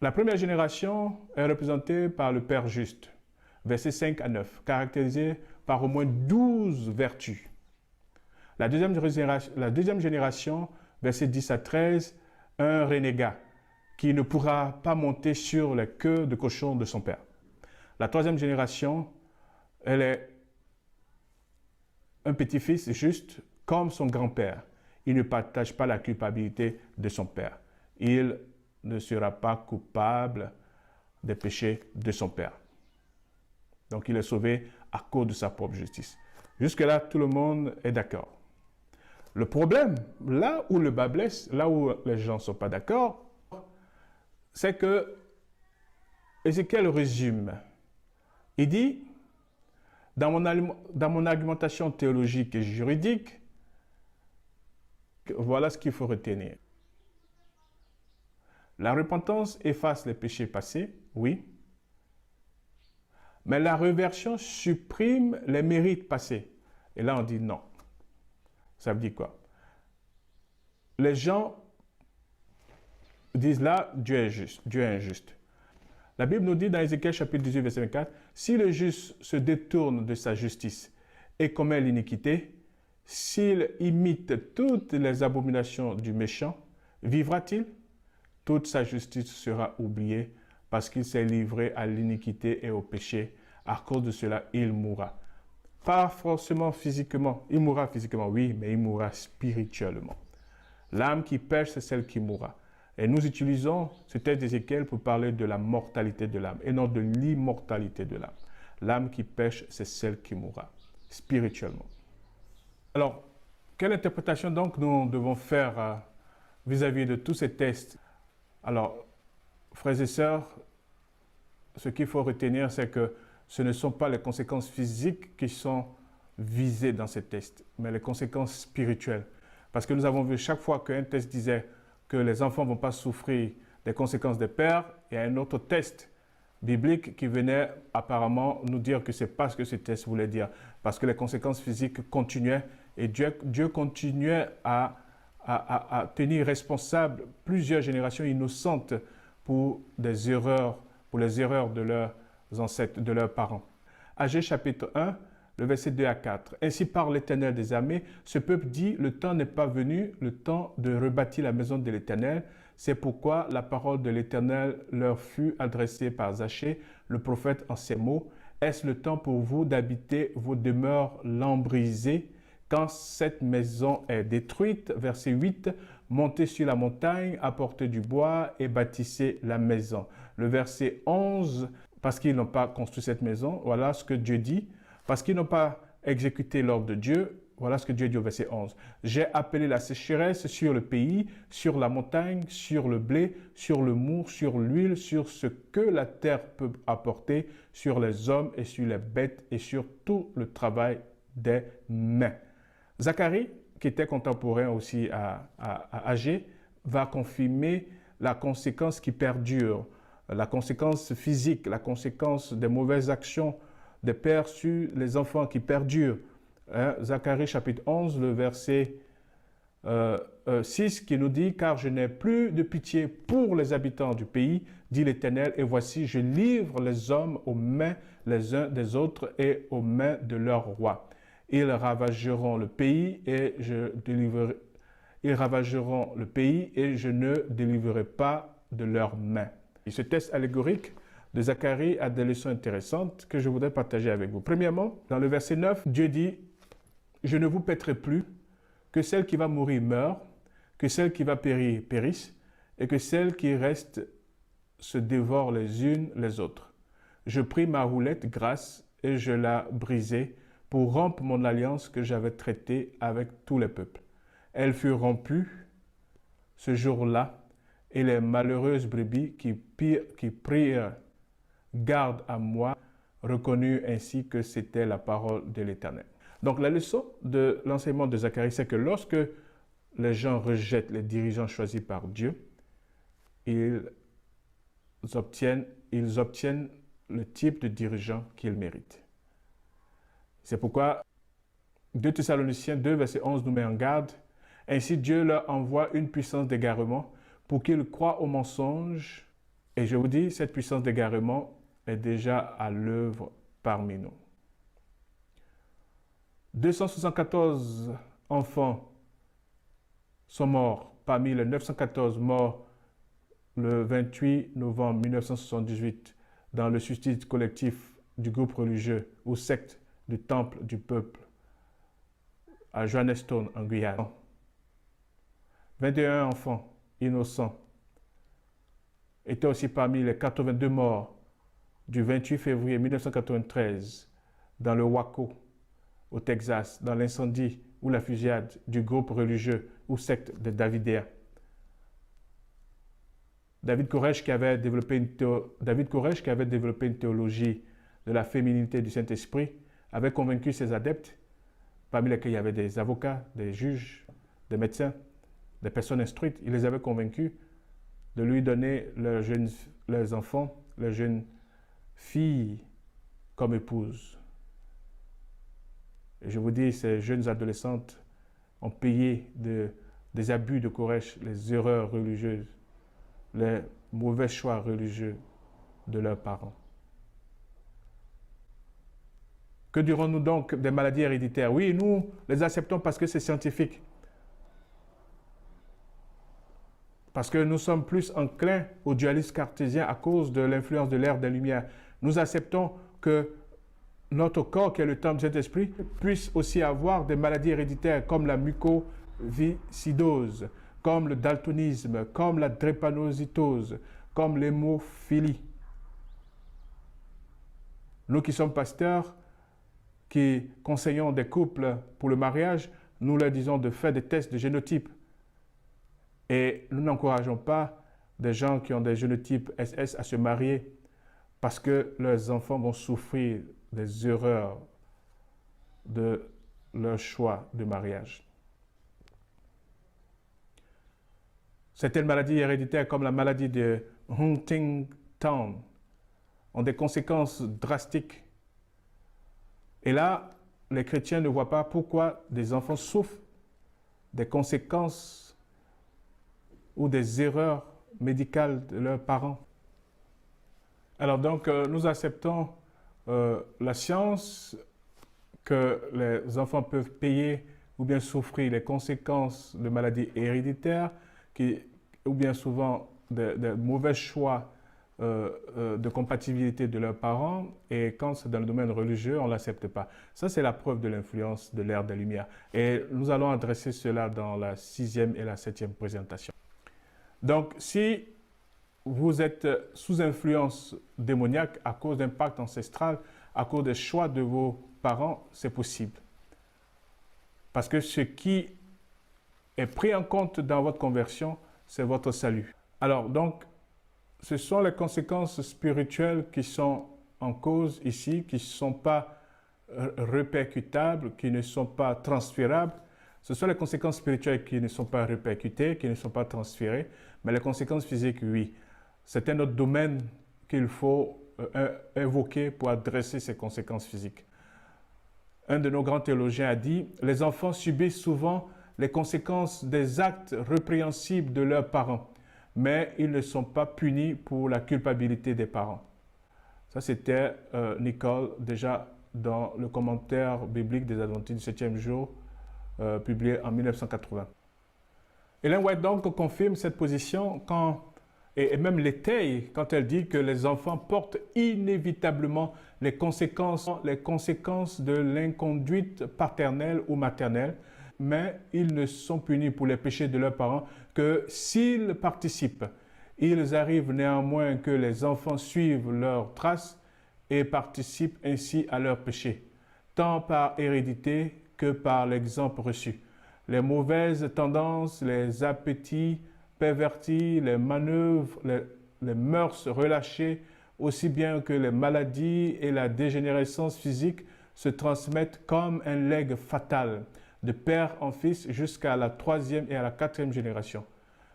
La première génération est représentée par le Père juste, versets 5 à 9, caractérisé par au moins 12 vertus. La deuxième génération, versets 10 à 13, un renégat qui ne pourra pas monter sur les queues de cochon de son père. La troisième génération, elle est un petit-fils juste comme son grand-père. Il ne partage pas la culpabilité de son père. Il ne sera pas coupable des péchés de son père. Donc il est sauvé à cause de sa propre justice. Jusque-là, tout le monde est d'accord. Le problème, là où le bas blesse, là où les gens ne sont pas d'accord, c'est que Ézéchiel résume. Il dit, dans mon argumentation théologique et juridique, voilà ce qu'il faut retenir. La repentance efface les péchés passés, oui, mais la réversion supprime les mérites passés. Et là, on dit non. Ça veut dire quoi? Les gens disent là, Dieu est juste, Dieu est injuste. La Bible nous dit dans Ézéchiel chapitre 18, verset 24, « Si le juste se détourne de sa justice et commet l'iniquité, s'il imite toutes les abominations du méchant, vivra-t-il? Toute sa justice sera oubliée parce qu'il s'est livré à l'iniquité et au péché. À cause de cela, il mourra. » Pas forcément physiquement. Il mourra physiquement, oui, mais il mourra spirituellement. L'âme qui pêche, c'est celle qui mourra. Et nous utilisons ce texte d'Ézéchiel pour parler de la mortalité de l'âme et non de l'immortalité de l'âme. L'âme qui pêche, c'est celle qui mourra spirituellement. Alors, quelle interprétation donc nous devons faire vis-à-vis de tous ces textes? Alors, frères et sœurs, ce qu'il faut retenir, c'est que ce ne sont pas les conséquences physiques qui sont visées dans ces textes, mais les conséquences spirituelles. Parce que nous avons vu chaque fois qu'un texte disait que les enfants ne vont pas souffrir des conséquences des pères, il y a un autre texte biblique qui venait apparemment nous dire que ce n'est pas ce que ce texte voulait dire. Parce que les conséquences physiques continuaient et Dieu continuait à tenir responsable plusieurs générations innocentes pour des erreurs, pour les erreurs de leurs ancêtres, de leurs parents. Agée chapitre 1, le verset 2 à 4. « Ainsi parle l'Éternel des armées, ce peuple dit, le temps n'est pas venu, le temps de rebâtir la maison de l'Éternel. C'est pourquoi la parole de l'Éternel leur fut adressée par Zachée, le prophète, en ces mots. Est-ce le temps pour vous d'habiter vos demeures lambrisées quand cette maison est détruite? » Verset 8. « Montez sur la montagne, apportez du bois et bâtissez la maison. » Le verset 11. « Parce qu'ils n'ont pas construit cette maison, voilà ce que Dieu dit. Parce qu'ils n'ont pas exécuté l'ordre de Dieu, voilà ce que Dieu dit au verset 11. « J'ai appelé la sécheresse sur le pays, sur la montagne, sur le blé, sur le moût, sur l'huile, sur ce que la terre peut apporter, sur les hommes et sur les bêtes et sur tout le travail des mains. » Zacharie, qui était contemporain aussi à Agée, va confirmer la conséquence qui perdure, la conséquence physique, la conséquence des mauvaises actions des pères sur les enfants qui perdurent. Zacharie chapitre 11, le verset 6 qui nous dit « Car je n'ai plus de pitié pour les habitants du pays, dit l'Éternel, et voici, je livre les hommes aux mains les uns des autres et aux mains de leurs rois. Ils ravageront le pays et je ne délivrerai pas de leurs mains. » Et ce texte allégorique de Zacharie a des leçons intéressantes que je voudrais partager avec vous. Premièrement, dans le verset 9, Dieu dit « Je ne vous paîtrai plus, que celle qui va mourir meure, que celle qui va périr périsse, et que celles qui restent se dévorent les unes les autres. Je pris ma roulette grasse et je la brisai pour rompre mon alliance que j'avais traitée avec tous les peuples. Elle fut rompue ce jour-là, et les malheureuses brebis qui prirent garde à moi, reconnurent ainsi que c'était la parole de l'Éternel. » Donc la leçon de l'enseignement de Zacharie, c'est que lorsque les gens rejettent les dirigeants choisis par Dieu, ils obtiennent ils obtiennent le type de dirigeant qu'ils méritent. C'est pourquoi 2 Thessaloniciens 2, verset 11 nous met en garde. Ainsi Dieu leur envoie une puissance d'égarement pour qu'ils croient aux mensonges. Et je vous dis, cette puissance d'égarement est déjà à l'œuvre parmi nous. 274 enfants sont morts parmi les 914 morts le 28 novembre 1978 dans le suicide collectif du groupe religieux ou secte du Temple du Peuple à Johanneston, en Guyane. 21 enfants innocents étaient aussi parmi les 82 morts du 28 février 1993 dans le Waco, au Texas, dans l'incendie ou la fusillade du groupe religieux ou secte des Davidéens. David Koresh, qui avait développé une théologie de la féminité du Saint-Esprit, avait convaincu ses adeptes, parmi lesquels il y avait des avocats, des juges, des médecins, des personnes instruites. Il les avait convaincus de lui donner leurs enfants, leurs jeunes filles comme épouses. Et je vous dis, ces jeunes adolescentes ont payé des abus de Koresh, les erreurs religieuses, les mauvais choix religieux de leurs parents. Que dirons-nous donc des maladies héréditaires? Oui, nous les acceptons parce que c'est scientifique. Parce que nous sommes plus enclins au dualisme cartésien à cause de l'influence de l'ère des Lumières. Nous acceptons que notre corps, qui est le temple du Saint-Esprit, puisse aussi avoir des maladies héréditaires comme la mucoviscidose, comme le daltonisme, comme la drépanocytose, comme l'hémophilie. Nous qui sommes pasteurs, qui conseillons des couples pour le mariage, nous leur disons de faire des tests de génotype. Et nous n'encourageons pas des gens qui ont des génotypes SS à se marier parce que leurs enfants vont souffrir des erreurs de leur choix de mariage. Certaines maladies héréditaires comme la maladie de Huntington ont des conséquences drastiques. Et là, les chrétiens ne voient pas pourquoi des enfants souffrent des conséquences ou des erreurs médicales de leurs parents. Alors donc, nous acceptons la science que les enfants peuvent payer ou bien souffrir les conséquences de maladies héréditaires ou bien souvent de mauvais choix de compatibilité de leurs parents, et quand c'est dans le domaine religieux, on ne l'accepte pas. Ça, c'est la preuve de l'influence de l'ère des Lumières. Et nous allons adresser cela dans la 6e et la 7e présentation. Donc, si vous êtes sous influence démoniaque à cause d'un pacte ancestral, à cause des choix de vos parents, c'est possible. Parce que ce qui est pris en compte dans votre conversion, c'est votre salut. Alors, donc, ce sont les conséquences spirituelles qui sont en cause ici, qui ne sont pas répercutables, qui ne sont pas transférables. Ce sont les conséquences spirituelles qui ne sont pas répercutées, qui ne sont pas transférées, mais les conséquences physiques, oui. C'est un autre domaine qu'il faut évoquer pour adresser ces conséquences physiques. Un de nos grands théologiens a dit « Les enfants subissent souvent les conséquences des actes répréhensibles de leurs parents, mais ils ne sont pas punis pour la culpabilité des parents. » Ça, c'était Nicole, déjà dans le commentaire biblique des Adventistes du 7e jour, publié en 1980. Ellen White donc confirme cette position et même l'étaye quand elle dit que les enfants portent inévitablement les conséquences de l'inconduite paternelle ou maternelle, mais ils ne sont punis pour les péchés de leurs parents que s'ils participent. Il arrive néanmoins que les enfants suivent leurs traces et participent ainsi à leurs péchés, tant par hérédité que par l'exemple reçu. Les mauvaises tendances, les appétits pervertis, les manœuvres, les mœurs relâchées, aussi bien que les maladies et la dégénérescence physique se transmettent comme un legs fatal, de père en fils jusqu'à la 3e et à la 4e génération.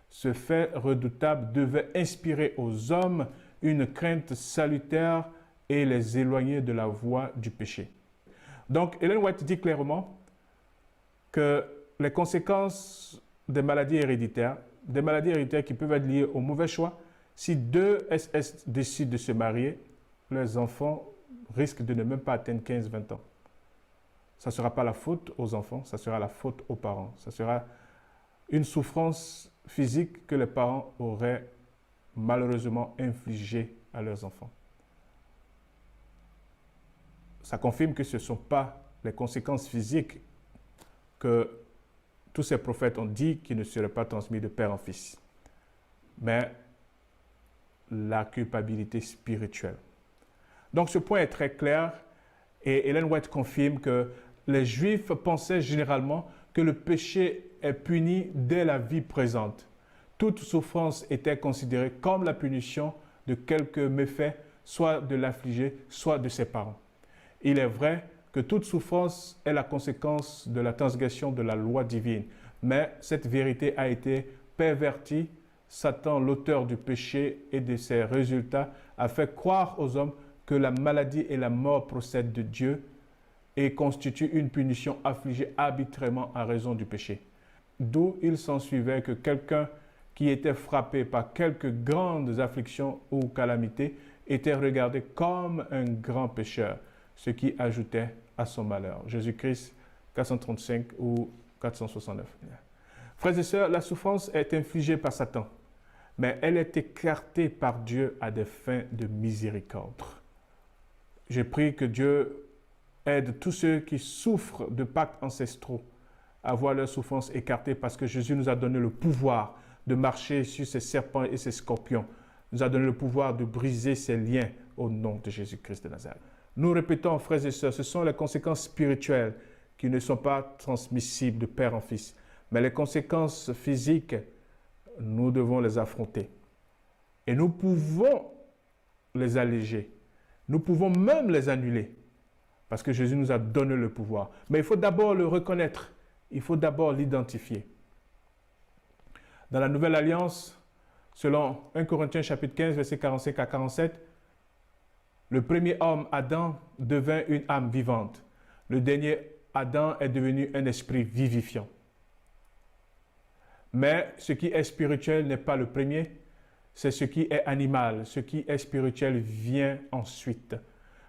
Ce fait redoutable devait inspirer aux hommes une crainte salutaire et les éloigner de la voie du péché. Donc, Ellen White dit clairement que les conséquences des maladies héréditaires qui peuvent être liées au mauvais choix, si deux SS décident de se marier, les enfants risquent de ne même pas atteindre 15-20 ans. Ça ne sera pas la faute aux enfants, ça sera la faute aux parents. Ça sera une souffrance physique que les parents auraient malheureusement infligée à leurs enfants. Ça confirme que ce ne sont pas les conséquences physiques que tous ces prophètes ont dit qui ne seraient pas transmis de père en fils, mais la culpabilité spirituelle. Donc ce point est très clair et Ellen White confirme que les Juifs pensaient généralement que le péché est puni dès la vie présente. Toute souffrance était considérée comme la punition de quelque méfait, soit de l'affligé, soit de ses parents. Il est vrai que toute souffrance est la conséquence de la transgression de la loi divine, mais cette vérité a été pervertie. Satan, l'auteur du péché et de ses résultats, a fait croire aux hommes que la maladie et la mort procèdent de Dieu et constituent une punition affligée arbitrairement à raison du péché. D'où il s'ensuivait que quelqu'un qui était frappé par quelques grandes afflictions ou calamités était regardé comme un grand pécheur, ce qui ajoutait à son malheur. Jésus-Christ, 435 ou 469. Frères et sœurs, la souffrance est infligée par Satan, mais elle est écartée par Dieu à des fins de miséricorde. Je prie que Dieu aide tous ceux qui souffrent de pactes ancestraux à voir leur souffrance écartée parce que Jésus nous a donné le pouvoir de marcher sur ces serpents et ces scorpions. Il nous a donné le pouvoir de briser ces liens au nom de Jésus-Christ de Nazareth. Nous répétons, frères et sœurs, ce sont les conséquences spirituelles qui ne sont pas transmissibles de père en fils. Mais les conséquences physiques, nous devons les affronter. Et nous pouvons les alléger. Nous pouvons même les annuler. Parce que Jésus nous a donné le pouvoir. Mais il faut d'abord le reconnaître. Il faut d'abord l'identifier. Dans la Nouvelle Alliance, selon 1 Corinthiens chapitre 15, versets 45 à 47, le premier homme, Adam, devint une âme vivante. Le dernier Adam est devenu un esprit vivifiant. Mais ce qui est spirituel n'est pas le premier, c'est ce qui est animal. Ce qui est spirituel vient ensuite.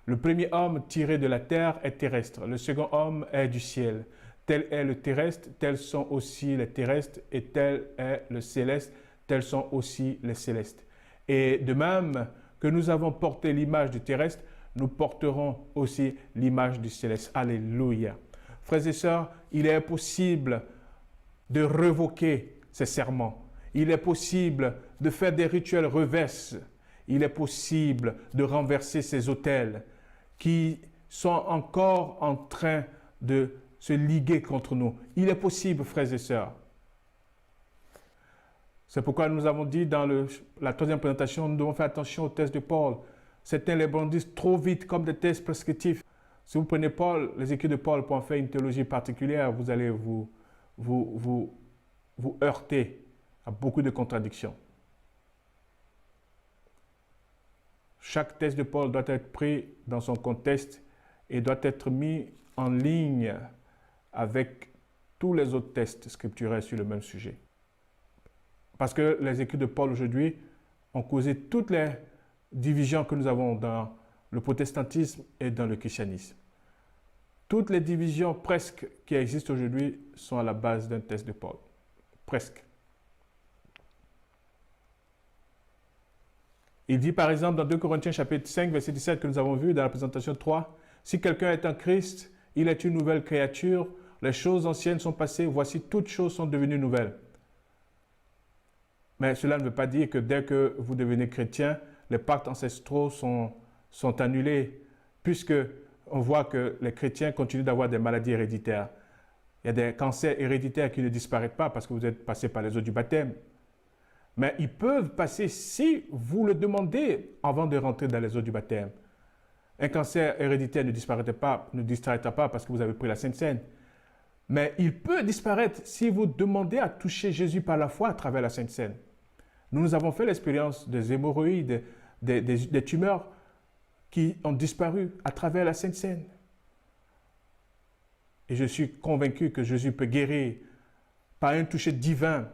Le premier homme tiré de la terre est terrestre. Le second homme est du ciel. Tel est le terrestre, tels sont aussi les terrestres, et tel est le céleste, tels sont aussi les célestes. Et de même que nous avons porté l'image du terrestre, nous porterons aussi l'image du céleste. Alléluia. Frères et sœurs, il est possible de révoquer ces serments. Il est possible de faire des rituels reverses. Il est possible de renverser ces autels qui sont encore en train de se liguer contre nous. Il est possible, frères et sœurs. C'est pourquoi nous avons dit dans la troisième présentation, nous devons faire attention aux tests de Paul. Certains les brandissent trop vite comme des tests prescriptifs. Si vous prenez Paul, les écrits de Paul pour en faire une théologie particulière, vous allez vous heurter à beaucoup de contradictions. Chaque texte de Paul doit être pris dans son contexte et doit être mis en ligne avec tous les autres textes scripturaires sur le même sujet. Parce que les écrits de Paul aujourd'hui ont causé toutes les divisions que nous avons dans le protestantisme et dans le christianisme. Toutes les divisions presque qui existent aujourd'hui sont à la base d'un texte de Paul. Presque. Il dit par exemple dans 2 Corinthiens chapitre 5, verset 17 que nous avons vu dans la présentation 3, « Si quelqu'un est en Christ, il est une nouvelle créature, les choses anciennes sont passées, voici toutes choses sont devenues nouvelles. » Mais cela ne veut pas dire que dès que vous devenez chrétien, les pactes ancestraux sont annulés, puisque on voit que les chrétiens continuent d'avoir des maladies héréditaires. Il y a des cancers héréditaires qui ne disparaissent pas parce que vous êtes passé par les eaux du baptême. Mais ils peuvent passer si vous le demandez avant de rentrer dans les eaux du baptême. Un cancer héréditaire ne disparaîtra pas parce que vous avez pris la Sainte Seine. Mais il peut disparaître si vous demandez à toucher Jésus par la foi à travers la Sainte Seine. Nous avons fait l'expérience des hémorroïdes, des tumeurs qui ont disparu à travers la Sainte Seine. Et je suis convaincu que Jésus peut guérir par un toucher divin,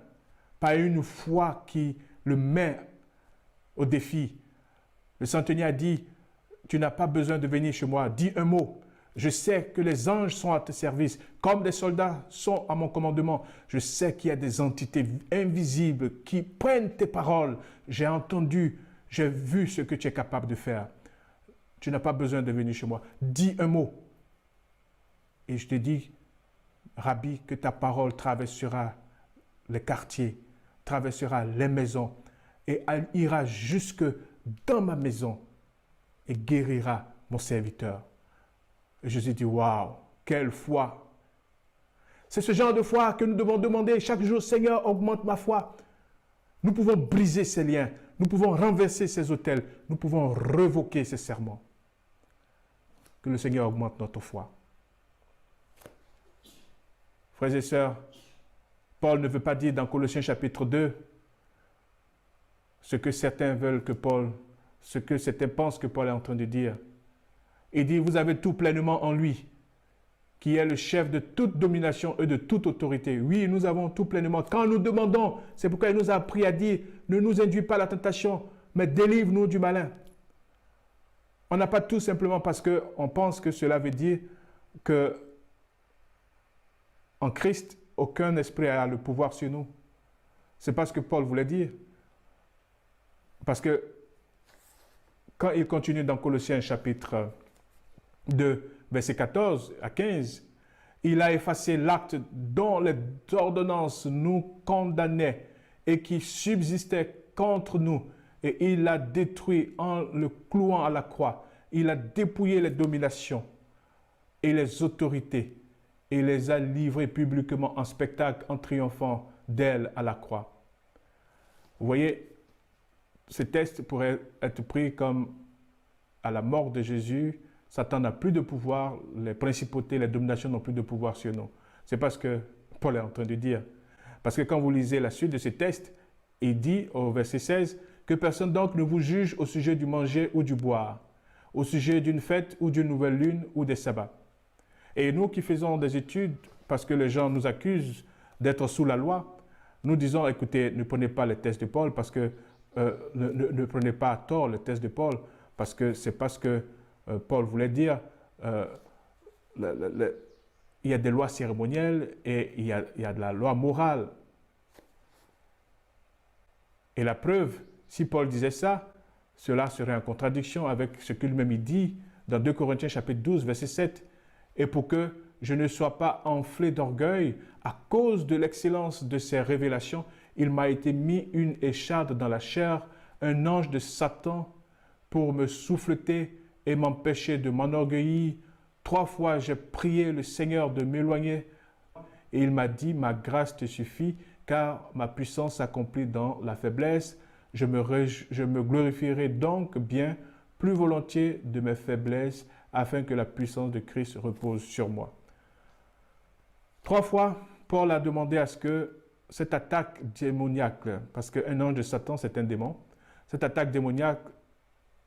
par une foi qui le met au défi. Le centenier a dit, tu n'as pas besoin de venir chez moi, dis un mot. Je sais que les anges sont à tes services, comme des soldats sont à mon commandement. Je sais qu'il y a des entités invisibles qui prennent tes paroles. J'ai entendu, j'ai vu ce que tu es capable de faire. Tu n'as pas besoin de venir chez moi. Dis un mot. Et je te dis, Rabbi, que ta parole traversera les quartiers, traversera les maisons et elle ira jusque dans ma maison et guérira mon serviteur. Et Jésus dit, waouh, quelle foi! C'est ce genre de foi que nous devons demander chaque jour, Seigneur, augmente ma foi. Nous pouvons briser ces liens, nous pouvons renverser ces autels, nous pouvons révoquer ces serments. Que le Seigneur augmente notre foi. Frères et sœurs, Paul ne veut pas dire dans Colossiens chapitre 2 ce que certains veulent que Paul, ce que certains pensent que Paul est en train de dire. Il dit, vous avez tout pleinement en lui, qui est le chef de toute domination et de toute autorité. Oui, nous avons tout pleinement. Quand nous demandons, c'est pourquoi il nous a appris à dire, ne nous induis pas à la tentation, mais délivre-nous du malin. On n'a pas tout simplement parce qu'on pense que cela veut dire que en Christ, aucun esprit n'a le pouvoir sur nous. C'est pas ce que Paul voulait dire. Parce que quand il continue dans Colossiens chapitre 2, verset 14 à 15, il a effacé l'acte dont les ordonnances nous condamnaient et qui subsistait contre nous. Et il l'a détruit en le clouant à la croix. Il a dépouillé les dominations et les autorités et les a livrées publiquement en spectacle en triomphant d'elles à la croix. Vous voyez, ce texte pourrait être pris comme à la mort de Jésus, Satan n'a plus de pouvoir, les principautés, les dominations n'ont plus de pouvoir sur nous. C'est pas ce que Paul est en train de dire. Parce que quand vous lisez la suite de ce texte, il dit au verset 16, que personne donc ne vous juge au sujet du manger ou du boire, au sujet d'une fête ou d'une nouvelle lune ou des sabbats. Et nous qui faisons des études, parce que les gens nous accusent d'être sous la loi, nous disons, écoutez, ne prenez pas les textes de Paul, parce que ne prenez pas à tort le texte de Paul, parce que c'est pas ce que Paul voulait dire. Il y a des lois cérémonielles et il y a de la loi morale. Et la preuve, si Paul disait ça, cela serait en contradiction avec ce qu'il même dit dans 2 Corinthiens chapitre 12, verset 7. Et pour que je ne sois pas enflé d'orgueil à cause de l'excellence de ces révélations, il m'a été mis une écharde dans la chair, un ange de Satan, pour me souffleter et m'empêcher de m'enorgueillir. 3 fois, j'ai prié le Seigneur de m'éloigner et il m'a dit, ma grâce te suffit, car ma puissance s'accomplit dans la faiblesse. Je me glorifierai donc bien plus volontiers de mes faiblesses, afin que la puissance de Christ repose sur moi. 3 fois, Paul a demandé à ce que cette attaque démoniaque, parce qu'un ange de Satan, c'est un démon, cette attaque démoniaque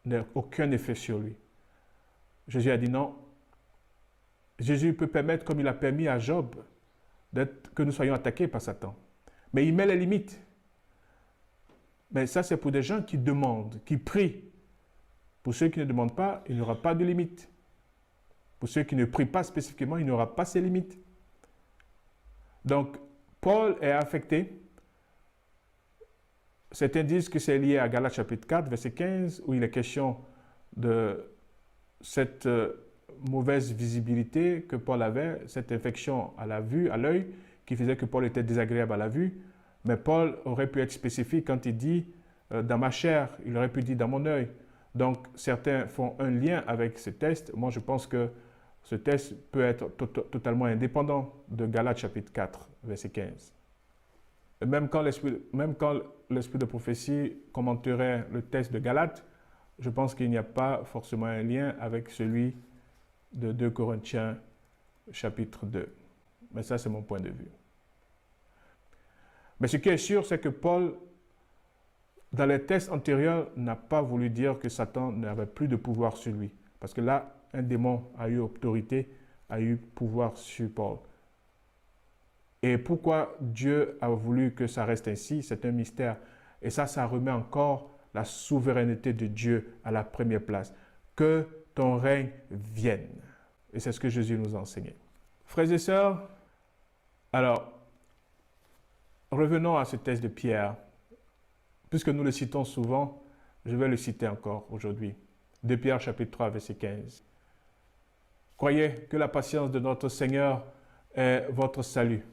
n'a aucun effet sur lui. Jésus a dit non. Jésus peut permettre, comme il a permis à Job, que nous soyons attaqués par Satan. Mais il met les limites. Mais ça, c'est pour des gens qui demandent, qui prient. Pour ceux qui ne demandent pas, il n'y aura pas de limite. Pour ceux qui ne prient pas spécifiquement, il n'y aura pas ces limites. Donc, Paul est affecté. Certains disent que c'est lié à Galates chapitre 4, verset 15, où il est question de cette mauvaise visibilité que Paul avait, cette infection à la vue, à l'œil, qui faisait que Paul était désagréable à la vue. Mais Paul aurait pu être spécifique quand il dit dans ma chair, il aurait pu dire dans mon œil. Donc, certains font un lien avec ce texte. Moi, je pense que ce texte peut être totalement indépendant de Galates chapitre 4, verset 15. Et même quand l'esprit de prophétie commenterait le texte de Galates, je pense qu'il n'y a pas forcément un lien avec celui de 2 Corinthiens chapitre 2. Mais ça, c'est mon point de vue. Mais ce qui est sûr, c'est que Paul dans les textes antérieurs, n'a pas voulu dire que Satan n'avait plus de pouvoir sur lui. Parce que là, un démon a eu autorité, a eu pouvoir sur Paul. Et pourquoi Dieu a voulu que ça reste ainsi, c'est un mystère. Et ça remet encore la souveraineté de Dieu à la première place. Que ton règne vienne. Et c'est ce que Jésus nous a enseigné. Frères et sœurs, alors, revenons à ce texte de Pierre. Puisque nous le citons souvent, je vais le citer encore aujourd'hui. De Pierre chapitre 3, verset 15. Croyez que la patience de notre Seigneur est votre salut.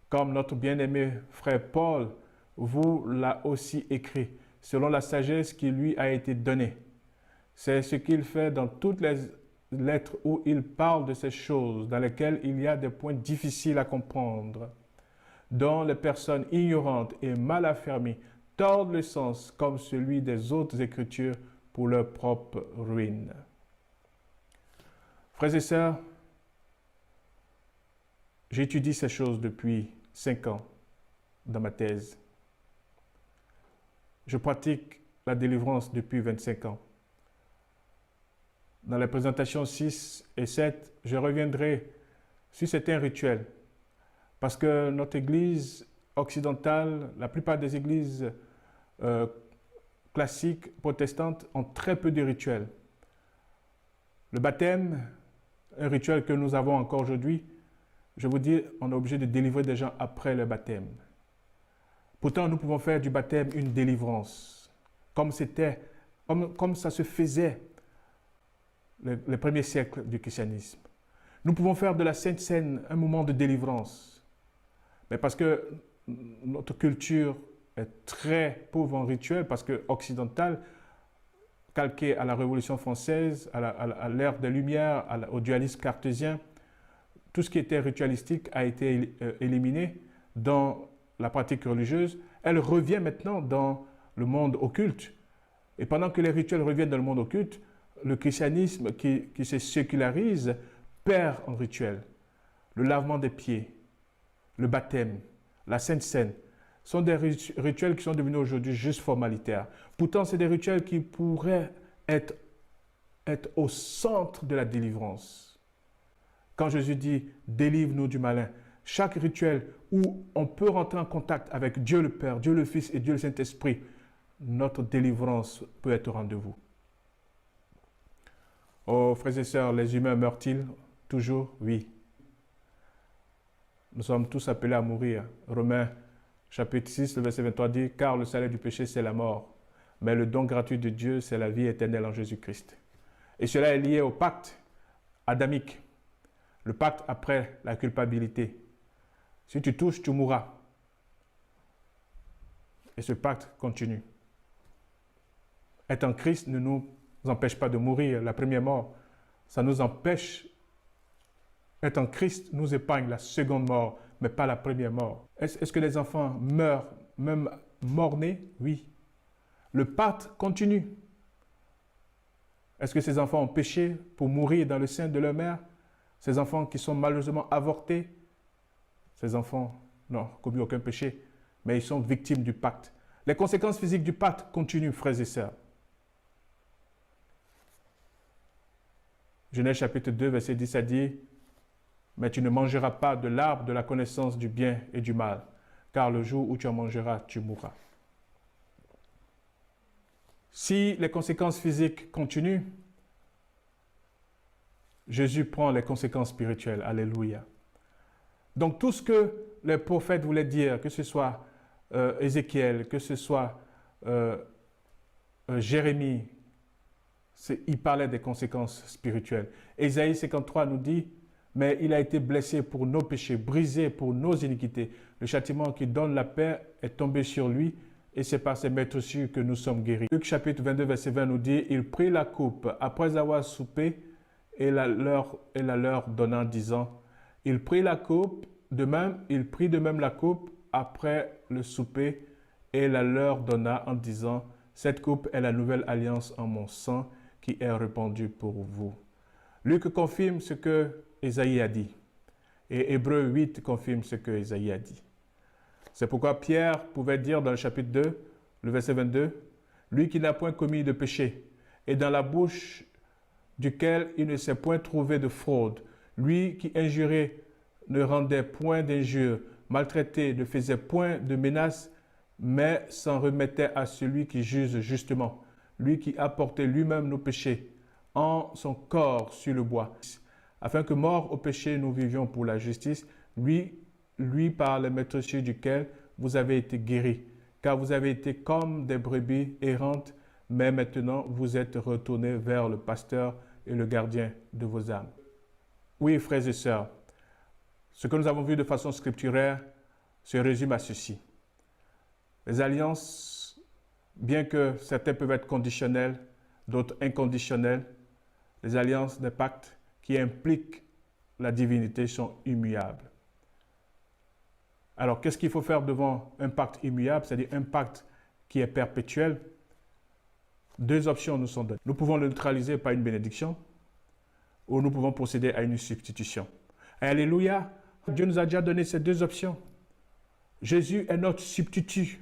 Comme notre bien-aimé frère Paul vous l'a aussi écrit, selon la sagesse qui lui a été donnée. C'est ce qu'il fait dans toutes les lettres où il parle de ces choses, dans lesquelles il y a des points difficiles à comprendre, dont les personnes ignorantes et mal affermies tordent le sens comme celui des autres Écritures pour leur propre ruine. Frères et sœurs, j'étudie ces choses depuis 5 ans dans ma thèse. Je pratique la délivrance depuis 25 ans. Dans les présentations 6 et 7, je reviendrai sur certains rituels. Parce que notre Église occidentale, la plupart des églises classiques, protestantes, ont très peu de rituels. Le baptême, un rituel que nous avons encore aujourd'hui, je vous dis, on est obligé de délivrer des gens après le baptême. Pourtant, nous pouvons faire du baptême une délivrance, comme ça se faisait les premiers siècles du christianisme. Nous pouvons faire de la Sainte Seine un moment de délivrance. Mais parce que notre culture est très pauvre en rituels, parce que occidentale, calquée à la Révolution française, à l'ère des Lumières, au dualisme cartésien, tout ce qui était ritualistique a été éliminé dans la pratique religieuse. Elle revient maintenant dans le monde occulte. Et pendant que les rituels reviennent dans le monde occulte, le christianisme qui se sécularise perd en rituels. Le lavement des pieds, le baptême, la Sainte Seine, sont des rituels qui sont devenus aujourd'hui juste formalitaires. Pourtant, c'est des rituels qui pourraient être au centre de la délivrance. Quand Jésus dit « délivre-nous du malin », chaque rituel où on peut rentrer en contact avec Dieu le Père, Dieu le Fils et Dieu le Saint-Esprit, notre délivrance peut être au rendez-vous. Oh, frères et sœurs, les humains meurent-ils toujours? Oui. Nous sommes tous appelés à mourir. Romains chapitre 6, le verset 23 dit « Car le salaire du péché, c'est la mort, mais le don gratuit de Dieu, c'est la vie éternelle en Jésus-Christ. » Et cela est lié au pacte adamique, le pacte après la culpabilité. Si tu touches, tu mourras. Et ce pacte continue. Être en Christ ne nous empêche pas de mourir, la première mort. Ça nous empêche, être en Christ nous épargne la seconde mort, mais pas la première mort. Est-ce que les enfants meurent, même mort-nés? Oui. Le pacte continue. Est-ce que ces enfants ont péché pour mourir dans le sein de leur mère? Ces enfants qui sont malheureusement avortés? Ces enfants n'ont commis aucun péché, mais ils sont victimes du pacte. Les conséquences physiques du pacte continuent, frères et sœurs. Genèse chapitre 2, verset 10 a dit « Mais tu ne mangeras pas de l'arbre de la connaissance du bien et du mal, car le jour où tu en mangeras, tu mourras. » Si les conséquences physiques continuent, Jésus prend les conséquences spirituelles. Alléluia. Donc tout ce que les prophètes voulaient dire, que ce soit Ézéchiel, que ce soit Jérémie, il parlait des conséquences spirituelles. Ésaïe 53 nous dit « Mais il a été blessé pour nos péchés, brisé pour nos iniquités. Le châtiment qui donne la paix est tombé sur lui, et c'est par ses meurtrissures que nous sommes guéris. » Luc chapitre 22, verset 20 nous dit « Il prit la coupe après avoir soupé, et la leur donnant, disant, il prit la coupe, il prit de même la coupe après le souper, et la leur donna en disant, cette coupe est la nouvelle alliance en mon sang qui est répandue pour vous. » Luc confirme ce que Ésaïe a dit, et Hébreux 8 confirme ce que Ésaïe a dit. C'est pourquoi Pierre pouvait dire dans le chapitre 2, Le verset 22, lui qui n'a point commis de péché, et dans la bouche duquel il ne s'est point trouvé de fraude, lui qui injurait ne rendait point d'injure, maltraité ne faisait point de menaces, mais s'en remettait à celui qui juge justement, lui qui a porté lui-même nos péchés en son corps sur le bois, afin que mort au péché nous vivions pour la justice, lui par le meurtrier duquel vous avez été guéris, car vous avez été comme des brebis errantes, mais maintenant vous êtes retournés vers le pasteur et le gardien de vos âmes. Oui, frères et sœurs, ce que nous avons vu de façon scripturaire se résume à ceci. Les alliances, bien que certaines peuvent être conditionnelles, d'autres inconditionnelles, les alliances des pactes qui impliquent la divinité sont immuables. Alors, qu'est-ce qu'il faut faire devant un pacte immuable, c'est-à-dire un pacte qui est perpétuel? Deux options nous sont données. Nous pouvons le neutraliser par une bénédiction ou nous pouvons procéder à une substitution. Alléluia! Dieu nous a déjà donné ces deux options. Jésus est notre substitut.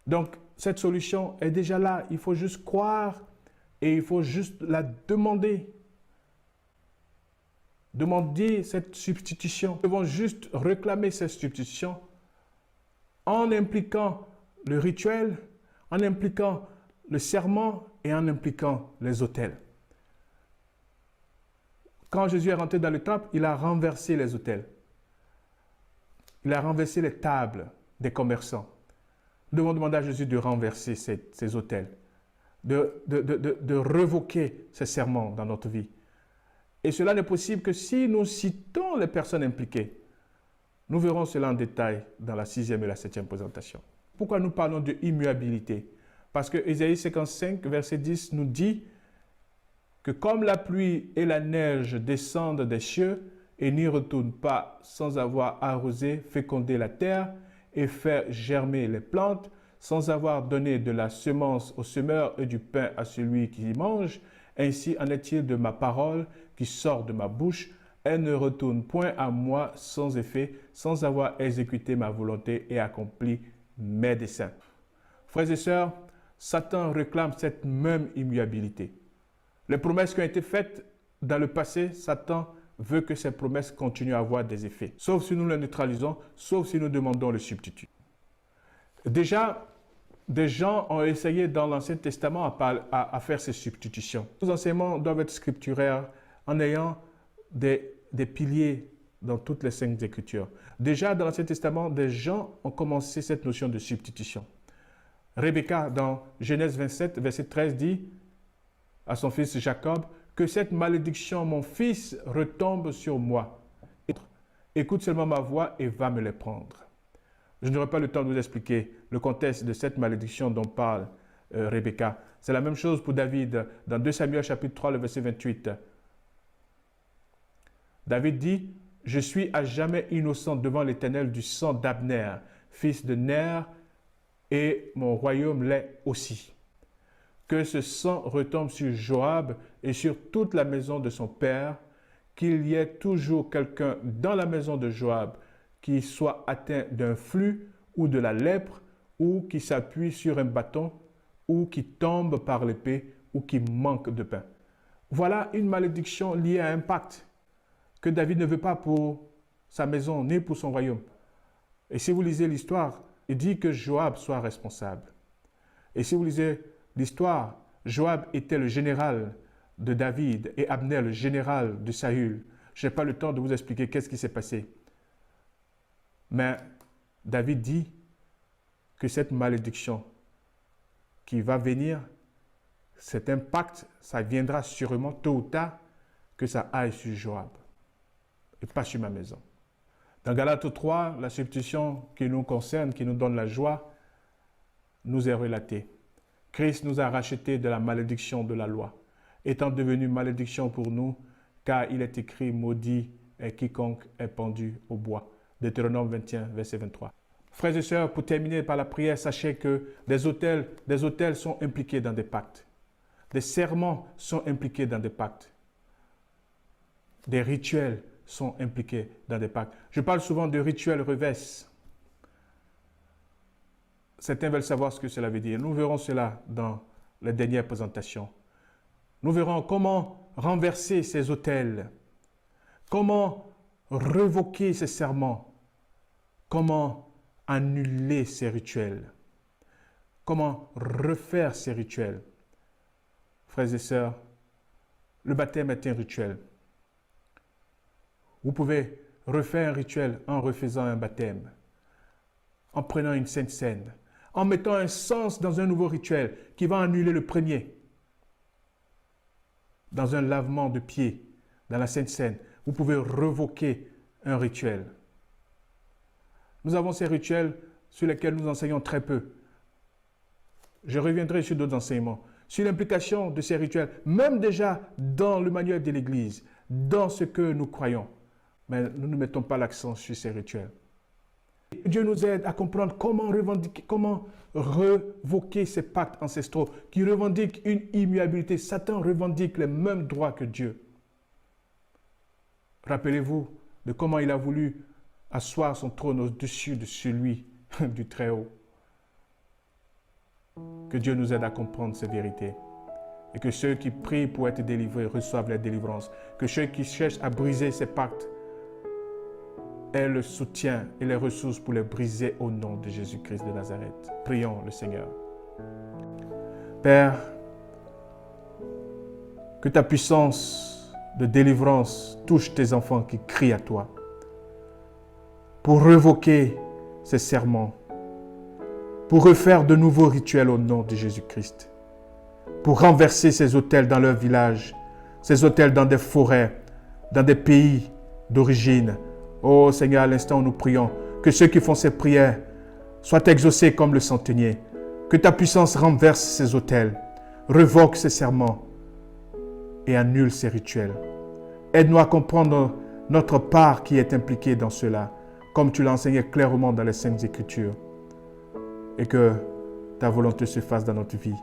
Donc, cette solution est déjà là. Il faut juste croire et il faut juste la demander. Demander cette substitution. Nous devons juste réclamer cette substitution en impliquant le rituel, en impliquant le serment et en impliquant les autels. Quand Jésus est rentré dans le temple, il a renversé les autels. Il a renversé les tables des commerçants. Nous devons demander à Jésus de renverser ces autels, de révoquer ces serments dans notre vie. Et cela n'est possible que si nous citons les personnes impliquées. Nous verrons cela en détail dans la 6e et la 7e présentation. Pourquoi nous parlons de immuabilité? Parce que Ésaïe 55, verset 10 nous dit que comme la pluie et la neige descendent des cieux et n'y retournent pas sans avoir arrosé, fécondé la terre et fait germer les plantes, sans avoir donné de la semence au semeur et du pain à celui qui y mange, ainsi en est-il de ma parole qui sort de ma bouche. Elle ne retourne point à moi sans effet, sans avoir exécuté ma volonté et accompli mes desseins. Frères et sœurs, Satan réclame cette même immuabilité. Les promesses qui ont été faites dans le passé, Satan veut que ces promesses continuent à avoir des effets. Sauf si nous les neutralisons, sauf si nous demandons le substitut. Déjà, des gens ont essayé dans l'Ancien Testament à faire ces substitutions. Nos enseignements doivent être scripturaires en ayant des piliers dans toutes les 5 Écritures. Déjà, dans l'Ancien Testament, des gens ont commencé cette notion de substitution. Rebecca, dans Genèse 27, verset 13, dit à son fils Jacob, « Que cette malédiction, mon fils, retombe sur moi. Écoute seulement ma voix et va me les prendre. » Je n'aurai pas le temps de vous expliquer le contexte de cette malédiction dont parle Rebecca. C'est la même chose pour David dans 2 Samuel chapitre 3, le verset 28. David dit, « Je suis à jamais innocent devant l'Éternel du sang d'Abner, fils de Ner, et mon royaume l'est aussi. Que ce sang retombe sur Joab et sur toute la maison de son père, qu'il y ait toujours quelqu'un dans la maison de Joab qui soit atteint d'un flux ou de la lèpre, ou qui s'appuie sur un bâton, ou qui tombe par l'épée, ou qui manque de pain. » Voilà une malédiction liée à un pacte que David ne veut pas pour sa maison, ni pour son royaume. Et si vous lisez l'histoire, il dit que Joab soit responsable. Et si vous lisez l'histoire, Joab était le général de David et Abner le général de Saül. Je n'ai pas le temps de vous expliquer qu'est-ce qui s'est passé. Mais David dit que cette malédiction qui va venir, cet impact, ça viendra sûrement tôt ou tard que ça aille sur Joab et pas sur ma maison. Dans Galates 3, la substitution qui nous concerne, qui nous donne la joie, nous est relatée. Christ nous a rachetés de la malédiction de la loi, étant devenu malédiction pour nous, car il est écrit, maudit est quiconque est pendu au bois. Deutéronome 21, verset 23. Frères et sœurs, pour terminer par la prière, sachez que des autels sont impliqués dans des pactes. Des serments sont impliqués dans des pactes. Des rituels sont impliqués dans des pactes. Je parle souvent de rituels revêches. certains veulent savoir ce que cela veut dire. Nous verrons cela dans les dernières présentations. Nous verrons comment renverser ces autels, comment révoquer ces serments, comment annuler ces rituels, comment refaire ces rituels. Frères et sœurs, le baptême est un rituel. Vous pouvez refaire un rituel en refaisant un baptême, en prenant une sainte scène, en mettant un sens dans un nouveau rituel qui va annuler le premier. Dans un lavement de pieds, dans la sainte scène, vous pouvez révoquer un rituel. Nous avons ces rituels sur lesquels nous enseignons très peu. Je reviendrai sur d'autres enseignements, sur l'implication de ces rituels, même déjà dans le manuel de l'Église, dans ce que nous croyons. Mais nous ne mettons pas l'accent sur ces rituels. Dieu nous aide à comprendre comment révoquer ces pactes ancestraux qui revendiquent une immuabilité. Satan revendique les mêmes droits que Dieu. Rappelez-vous de comment il a voulu asseoir son trône au-dessus de celui du Très-Haut. Que Dieu nous aide à comprendre ces vérités. Et que ceux qui prient pour être délivrés reçoivent la délivrance. Que ceux qui cherchent à briser ces pactes aient le soutien et les ressources pour les briser au nom de Jésus-Christ de Nazareth. Prions le Seigneur. Père, que ta puissance de délivrance touche tes enfants qui crient à toi pour révoquer ces serments, pour refaire de nouveaux rituels au nom de Jésus-Christ, pour renverser ces autels dans leur village, ces autels dans des forêts, dans des pays d'origine. Oh Seigneur, à l'instant où nous prions, que ceux qui font ces prières soient exaucés comme le centenier, que ta puissance renverse ces autels, révoque ces serments et annule ces rituels. Aide-nous à comprendre notre part qui est impliquée dans cela, comme tu l'as enseigné clairement dans les Saintes Écritures, et que ta volonté se fasse dans notre vie.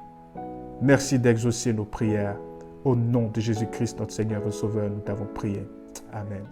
Merci d'exaucer nos prières. Au nom de Jésus-Christ, notre Seigneur et Sauveur, nous t'avons prié. Amen.